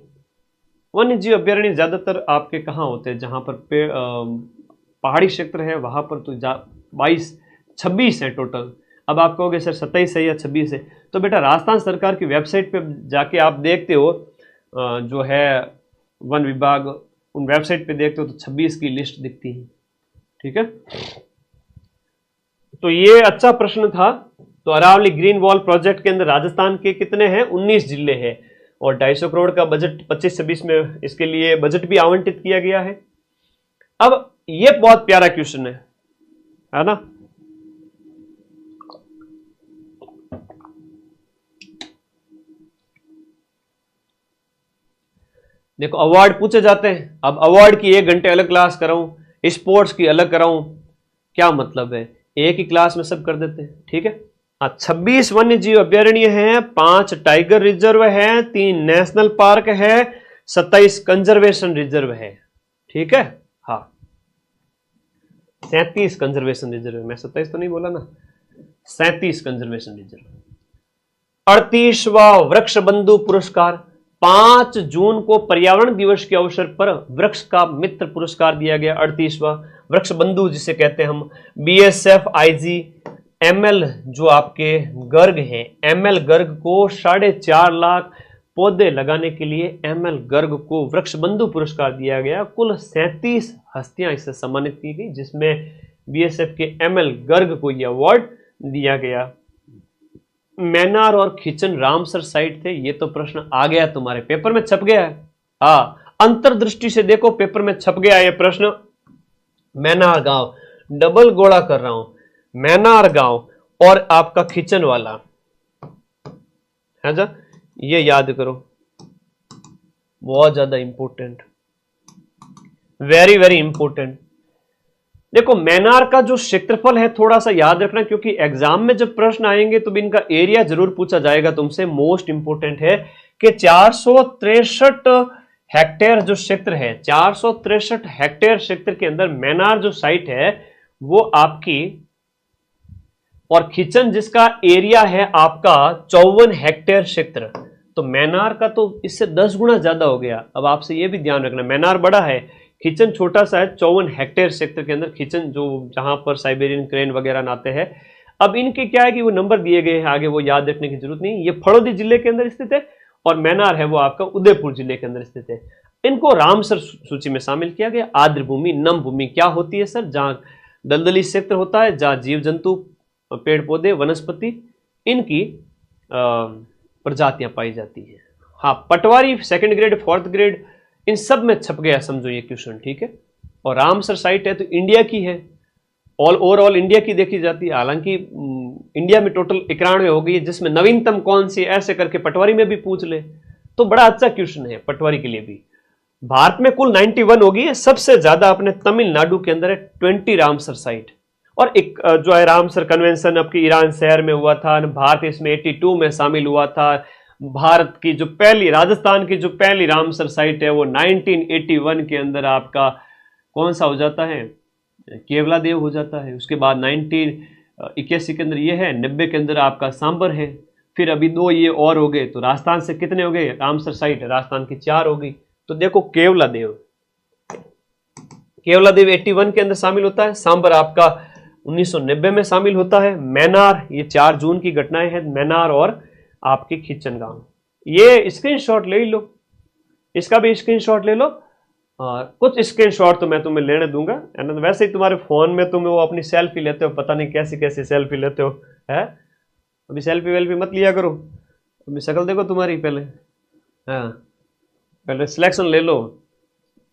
वन्य जीव अभ्यारण्य ज्यादातर आपके कहाँ होते हैं, जहां पर पहाड़ी क्षेत्र है वहां पर तो 26 है टोटल। अब आप कहोगे सर 27 है या 26 है, तो बेटा राजस्थान सरकार की वेबसाइट पे जाके आप देखते हो, जो है वन विभाग, उन वेबसाइट पे देखते हो तो 26 की लिस्ट दिखती है, ठीक है। तो ये अच्छा प्रश्न था। तो अरावली ग्रीन वॉल प्रोजेक्ट के अंदर राजस्थान के कितने हैं, 19 जिले हैं और 250 करोड़ का बजट 25-26 में इसके लिए बजट भी आवंटित किया गया है। अब ये बहुत प्यारा क्वेश्चन है ना। देखो अवार्ड पूछे जाते हैं। अब अवार्ड की 1 घंटे अलग क्लास कराऊं, स्पोर्ट्स की अलग कराऊं, क्या मतलब है, एक ही क्लास में सब कर देते हैं, ठीक है। 26 वन्य जीव अभ्यारण्य है, 5 टाइगर रिजर्व है, 3 नेशनल पार्क है, 27 कंजर्वेशन रिजर्व है, ठीक है। हाँ 37 कंजर्वेशन रिजर्व है, मैं 27 तो नहीं बोला ना, 37 कंजर्वेशन रिजर्व। 38वां वृक्ष बंधु पुरस्कार, 5 जून को पर्यावरण दिवस के अवसर पर वृक्ष का मित्र पुरस्कार दिया गया। 38वां वृक्ष बंधु जिसे कहते हैं हम, बीएसएफ आईजी एमएल जो आपके गर्ग हैं, एमएल गर्ग को 4.5 लाख पौधे लगाने के लिए एमएल गर्ग को वृक्ष बंधु पुरस्कार दिया गया। कुल 37 हस्तियां इससे सम्मानित की गई, जिसमें बीएसएफ के एमएल गर्ग को यह अवार्ड दिया गया। मैनार और खिचन रामसर साइट थे, ये तो प्रश्न आ गया तुम्हारे पेपर में, छप गया है। हाँ अंतर्दृष्टि से देखो पेपर में छप गया ये प्रश्न। मैनार गांव, डबल गोला कर रहा हूं, मैनार गांव और आपका खिचन वाला है जा, ये याद करो, बहुत ज्यादा इंपॉर्टेंट, वेरी वेरी इंपॉर्टेंट। देखो मैनार का जो क्षेत्रफल है थोड़ा सा याद रखना, क्योंकि एग्जाम में जब प्रश्न आएंगे तो इनका एरिया जरूर पूछा जाएगा तुमसे। मोस्ट इंपॉर्टेंट है कि 463 हेक्टेयर जो क्षेत्र है, 463 हेक्टेयर क्षेत्र के अंदर मैनार जो साइट है वो आपकी, और खिचन जिसका एरिया है आपका 54 हेक्टेयर क्षेत्र, तो मैनार का तो इससे 10 गुना ज्यादा हो गया। अब आपसे यह भी ध्यान रखना, मैनार बड़ा है, खिचन छोटा सा है। 54 हेक्टेयर क्षेत्र के अंदर खिचन, जो जहां पर साइबेरियन क्रेन वगैरह नाते हैं। अब इनके क्या है कि वो नंबर दिए गए हैं, आगे वो याद रखने की जरूरत नहीं। ये फड़ौदी जिले के अंदर स्थित है और मैनार है वो आपका उदयपुर जिले के अंदर स्थित है। इनको रामसर सूची में शामिल किया गया। आर्द्र भूमि, नम भूमि क्या होती है सर, जहां दलदली क्षेत्र होता है, जहां जीव जंतु, पेड़ पौधे, वनस्पति, इनकी प्रजातियां पाई जाती है। हाँ पटवारी 2nd ग्रेड 4th ग्रेड इन सब में छप गया, समझो ये क्वेश्चन, ठीक है। और रामसर साइट है तो इंडिया की है, ओवरऑल इंडिया की देखी जाती है। हालांकि इंडिया में टोटल 91 हो गई है, जिसमें नवीनतम कौन सी, ऐसे करके पटवारी में भी पूछ ले तो बड़ा अच्छा क्वेश्चन है पटवारी के लिए भी। भारत में कुल 91 होगी, सबसे ज्यादा अपने तमिलनाडु के अंदर है 20 रामसर साइट, और एक जो है रामसर कन्वेंशन आपके ईरान शहर में हुआ था, भारत इसमें 82 में शामिल हुआ था। भारत की जो पहली, राजस्थान की जो पहली रामसर साइट है वो 1981 के अंदर आपका कौन सा हो जाता है, केवलादेव हो जाता है। उसके बाद 1981 के अंदर ये है, 90 के अंदर आपका सांबर है, फिर अभी 2 ये और हो गए, तो राजस्थान से कितने हो गए रामसर साइट, राजस्थान की 4 हो गई। तो देखो केवलादेव 81 के अंदर शामिल होता है, सांबर आपका 1990 में शामिल होता है, मैनार ये 4 जून की घटनाएं हैं, मैनार और आपकी खिचनगांव। ये स्क्रीनशॉट ले लो, इसका भी स्क्रीनशॉट ले लो। कुछ स्क्रीनशॉट तो मैं तुम्हें लेने दूंगा, वैसे ही तुम्हारे फोन में तुम वो अपनी सेल्फी लेते हो, पता नहीं कैसी कैसी सेल्फी लेते हो, है अभी सेल्फी वेल्फी मत लिया करो, अभी शक्ल देखो तुम्हारी पहले, हाँ पहले सिलेक्शन ले लो,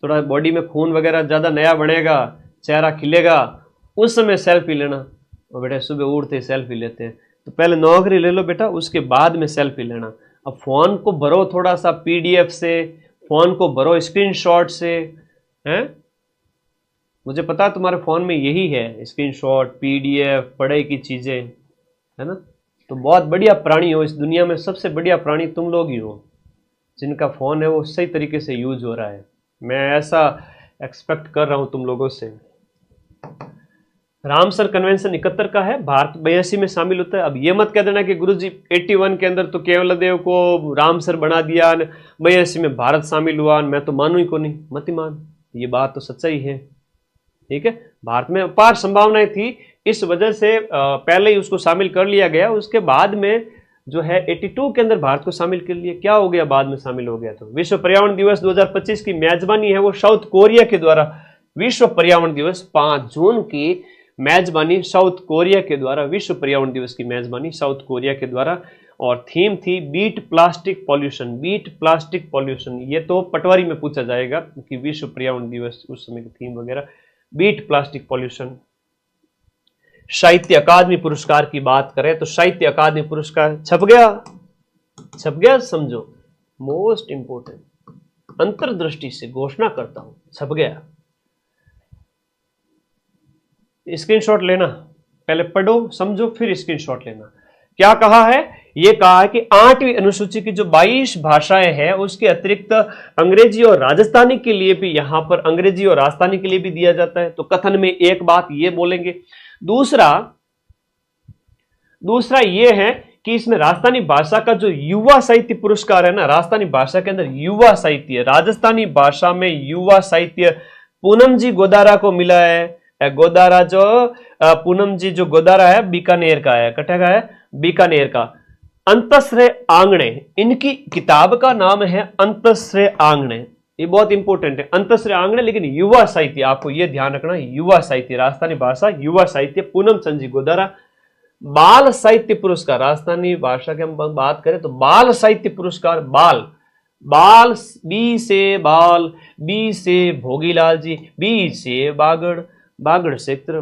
थोड़ा बॉडी में खून वगैरह ज़्यादा नया बनेगा, चेहरा खिलेगा, उस समय सेल्फी लेना। और बेटा सुबह उठते ही सेल्फी लेते हैं, तो पहले नौकरी ले लो बेटा, उसके बाद में सेल्फी लेना। अब फ़ोन को भरो थोड़ा सा PDF से, फ़ोन को भरो स्क्रीनशॉट से, हैं मुझे पता है तुम्हारे फ़ोन में यही है, स्क्रीनशॉट PDF पढ़ाई की चीज़ें, है ना। तो बहुत बढ़िया प्राणी हो इस दुनिया में, सबसे बढ़िया प्राणी तुम लोग ही हो जिनका फ़ोन है वो सही तरीके से यूज हो रहा है। मैं ऐसा एक्सपेक्ट कर रहा हूं तुम लोगों से। रामसर कन्वेंशन 71 का है, भारत 82 में शामिल होता है। अब ये मत कह देना कि गुरुजी 81 के अंदर तो केवलादेव को रामसर बना दिया, 82 में भारत शामिल हुआ, मैं तो मानू ही को नहीं, मत ही मान, ये बात तो सच्चाई है, ठीक है। भारत में अपार संभावनाएं थी, इस वजह से पहले ही उसको शामिल कर लिया गया। उसके बाद में जो है 82 के अंदर भारत को शामिल कर लिया, क्या हो गया बाद में शामिल हो गया। तो विश्व पर्यावरण दिवस 2025 की मेजबानी है वो साउथ कोरिया के द्वारा, विश्व पर्यावरण दिवस 5 जून की मेजबानी साउथ कोरिया के द्वारा, विश्व पर्यावरण दिवस की मेजबानी साउथ कोरिया के द्वारा। और थीम थी beat plastic pollution, beat plastic pollution. ये तो पटवारी में पूछा जाएगा कि विश्व पर्यावरण दिवस उस समय की थीम वगैरह, बीट प्लास्टिक पॉल्यूशन। साहित्य अकादमी पुरस्कार की बात करें तो साहित्य अकादमी पुरस्कार छप गया, समझो मोस्ट इंपोर्टेंट, अंतर्दृष्टि से घोषणा करता हूं, छप गया। स्क्रीनशॉट लेना, पहले पढ़ो समझो फिर स्क्रीनशॉट लेना। क्या कहा है, यह कहा है कि 8वीं अनुसूची की जो 22 भाषाएं हैं उसके अतिरिक्त अंग्रेजी और राजस्थानी के लिए भी, यहां पर अंग्रेजी और राजस्थानी के लिए भी दिया जाता है। तो कथन में एक बात ये बोलेंगे। दूसरा ये है कि इसमें राजस्थानी भाषा का जो युवा साहित्य पुरस्कार है ना, राजस्थानी भाषा के अंदर युवा साहित्य, राजस्थानी भाषा में युवा साहित्य पूनम जी गोदारा को मिला है। गोदारा जो पूनम जी जो गोदारा है बीकानेर का है, कटे का है, बीकानेर का। अंतश्रय आंगणे, इनकी किताब का नाम है अंतश्रय आंगणे, ये बहुत इंपॉर्टेंट है, अंतश्रय आंगणे। लेकिन युवा साहित्य, आपको यह ध्यान रखना, युवा साहित्य, राजस्थानी भाषा युवा साहित्य, पूनम चंद जी गोदारा। बाल साहित्य पुरस्कार, राजस्थानी भाषा की हम बात करें तो बाल साहित्य पुरस्कार, बाल बी से बाल, बी से भोगीलाल जी, बी से बागड़, बागड़ क्षेत्र,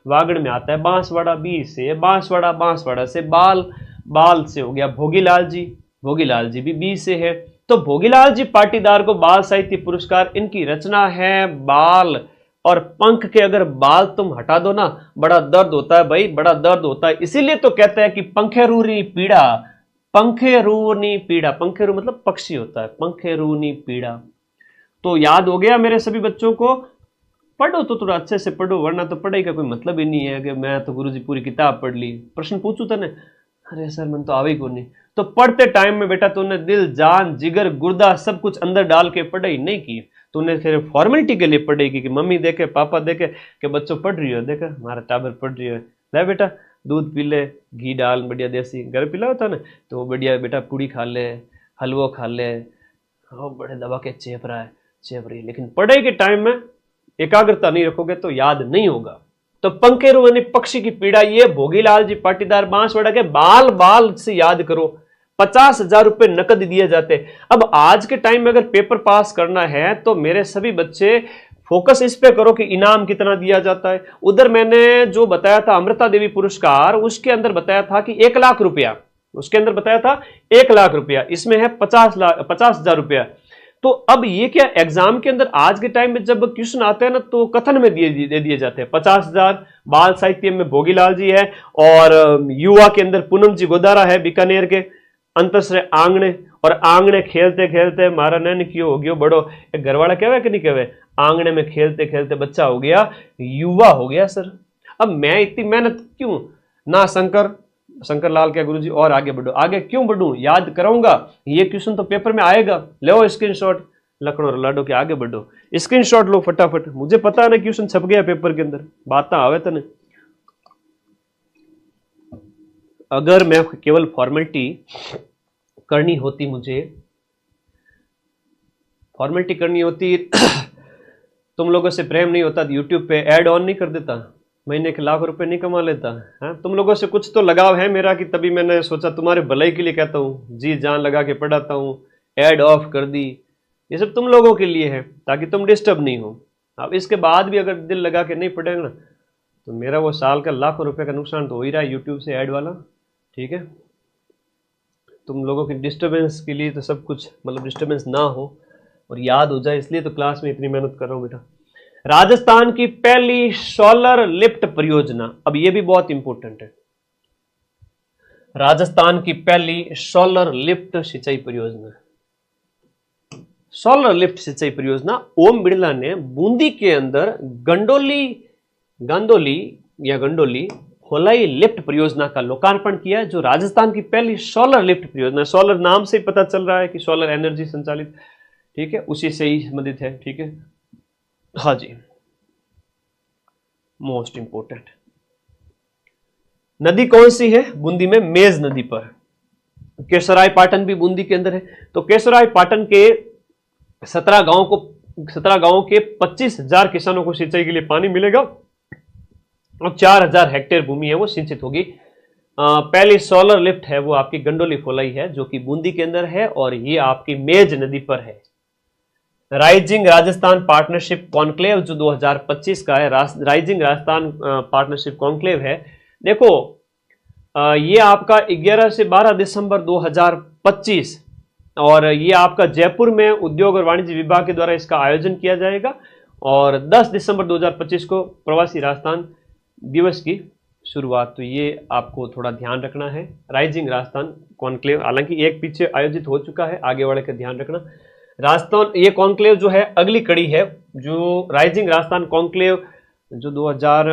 वागड़ में आता है बांसवाड़ा, बी से बांसवाड़ा, बांसवाड़ा से बाल से हो गया भोगीलाल जी भी बी से है। तो भोगीलाल जी पाटीदार को बाल साहित्य पुरस्कार, इनकी रचना है बाल और पंख के अगर बाल तुम हटा दो ना, बड़ा दर्द होता है भाई, बड़ा दर्द होता है। इसीलिए तो कहते हैं कि पंखेरूनी पीड़ा, पंखेरूनी पीड़ा, पंखेरू मतलब पक्षी होता है, पंखेरूनी पीड़ा। तो याद हो गया मेरे सभी बच्चों को, पढ़ो तो थोड़ा अच्छे से पढ़ो, वरना तो पढ़ाई का कोई मतलब ही नहीं है कि मैं तो गुरुजी पूरी किताब पढ़ ली, प्रश्न पूछू था ना, अरे सर मन तो आवे को नहीं। तो पढ़ते टाइम में बेटा तूने दिल जान जिगर गुर्दा सब कुछ अंदर डाल के पढ़ाई नहीं की, तूने फिर फॉर्मेलिटी के लिए पढ़ाई की कि मम्मी देखे पापा देखे कि बच्चों पढ़ रही हो, देखा हमारा टाबर पढ़ रही है, ले बेटा दूध पी ले, घी डाल बढ़िया देसी, घर पिला होता ना तो बढ़िया बेटा पूड़ी खा ले, हलवो खा ले, हाँ बड़े दबा के चेप रही है। लेकिन पढ़ाई के टाइम में एकाग्रता नहीं रखोगे तो याद नहीं होगा। तो पंखेरू यानी पक्षी की पीड़ा, ये भोगीलाल जी पाटीदार बांसवाड़ा के बाल से याद करो। 50,000 रुपए नकद दिए जाते। अब आज के टाइम में अगर पेपर पास करना है तो मेरे सभी बच्चे फोकस इस पे करो कि इनाम कितना दिया जाता है। उधर मैंने जो बताया था अमृता देवी पुरस्कार, उसके अंदर बताया था कि 1 लाख रुपया, उसके अंदर बताया था 1 लाख रुपया, इसमें है 50,000 रुपया। तो अब ये क्या एग्जाम के अंदर आज के टाइम में जब क्वेश्चन आते हैं ना तो कथन में दे दिए जाते हैं। 50,000 बाल साहित्य में भोगीलाल जी है, और युवा के अंदर पूनम जी गोदारा है बीकानेर के, अंतरश्रय आंगणे, और आंगणे खेलते खेलते मारा नैन क्यों हो गयो बड़ो, एक घरवाला कहवे कि नहीं कहवे, आंगणे में खेलते खेलते बच्चा हो गया युवा हो गया सर। अब मैं इतनी मेहनत क्यों ना, शंकर लाल के गुरुजी और आगे बढ़ो, आगे क्यों बढ़ूं, याद कराऊंगा, ये क्वेश्चन तो पेपर में आएगा, लो स्क्रीनशॉट, लखनऊ लाडो के आगे बढ़ो, स्क्रीनशॉट लो फटाफट, मुझे पता है ना क्वेश्चन छप गया पेपर के अंदर, बात आवे तने। अगर मैं केवल फॉर्मेलिटी करनी होती, मुझे फॉर्मेलिटी करनी होती तुम लोगों से प्रेम नहीं होता, यूट्यूब पे ऐड ऑन नहीं कर देता, महीने के लाख रुपए नहीं कमा लेता है। तुम लोगों से कुछ तो लगाव है मेरा, कि तभी मैंने सोचा तुम्हारे भलाई के लिए कहता हूँ, जी जान लगा के पढ़ाता हूँ, ऐड ऑफ कर दी, ये सब तुम लोगों के लिए है ताकि तुम डिस्टर्ब नहीं हो। अब इसके बाद भी अगर दिल लगा के नहीं पढ़ेगा ना तो मेरा वो साल का लाखों रुपए का नुकसान तो हो ही रहा है यूट्यूब से ऐड वाला, ठीक है। तुम लोगों की डिस्टर्बेंस के लिए तो सब कुछ, मतलब डिस्टर्बेंस ना हो और याद हो जाए, इसलिए तो क्लास में इतनी मेहनत कर रहा हूँ बेटा। राजस्थान की पहली सोलर लिफ्ट परियोजना, अब ये भी बहुत इंपॉर्टेंट है, राजस्थान की पहली सोलर लिफ्ट सिंचाई परियोजना, सोलर लिफ्ट सिंचाई परियोजना ओम बिड़ला ने बूंदी के अंदर गंडोली होलाई लिफ्ट परियोजना का लोकार्पण किया, जो राजस्थान की पहली सोलर लिफ्ट परियोजना, सोलर नाम से पता चल रहा है कि सोलर एनर्जी संचालित, ठीक है, उसी से ही संबंधित है, ठीक है। हाँ जी, मोस्ट इंपोर्टेंट नदी कौन सी है बूंदी में, मेज नदी पर। केसराय पाटन भी बूंदी के अंदर है, तो केसराय पाटन के 17 गांवों के 25,000 किसानों को सिंचाई के लिए पानी मिलेगा और 4,000 हेक्टेयर भूमि है वो सिंचित होगी। पहली सोलर लिफ्ट है वो आपकी गंडोली फोलाई है जो कि बूंदी के अंदर है, और ये आपकी मेज नदी पर है। राइजिंग राजस्थान पार्टनरशिप कॉन्क्लेव जो 2025 का है, राइजिंग राजस्थान पार्टनरशिप कॉन्क्लेव है, देखो ये आपका 11 से 12 दिसंबर 2025, और ये आपका जयपुर में उद्योग और वाणिज्य विभाग के द्वारा इसका आयोजन किया जाएगा, और 10 दिसंबर 2025 को प्रवासी राजस्थान दिवस की शुरुआत, तो ये आपको थोड़ा ध्यान रखना है। राइजिंग राजस्थान कॉन्क्लेव, हालांकि एक पीछे आयोजित हो चुका है, आगे वाले का ध्यान रखना। राजस्थान ये कॉन्क्लेव जो है अगली कड़ी है, जो राइजिंग राजस्थान कॉन्क्लेव जो 2000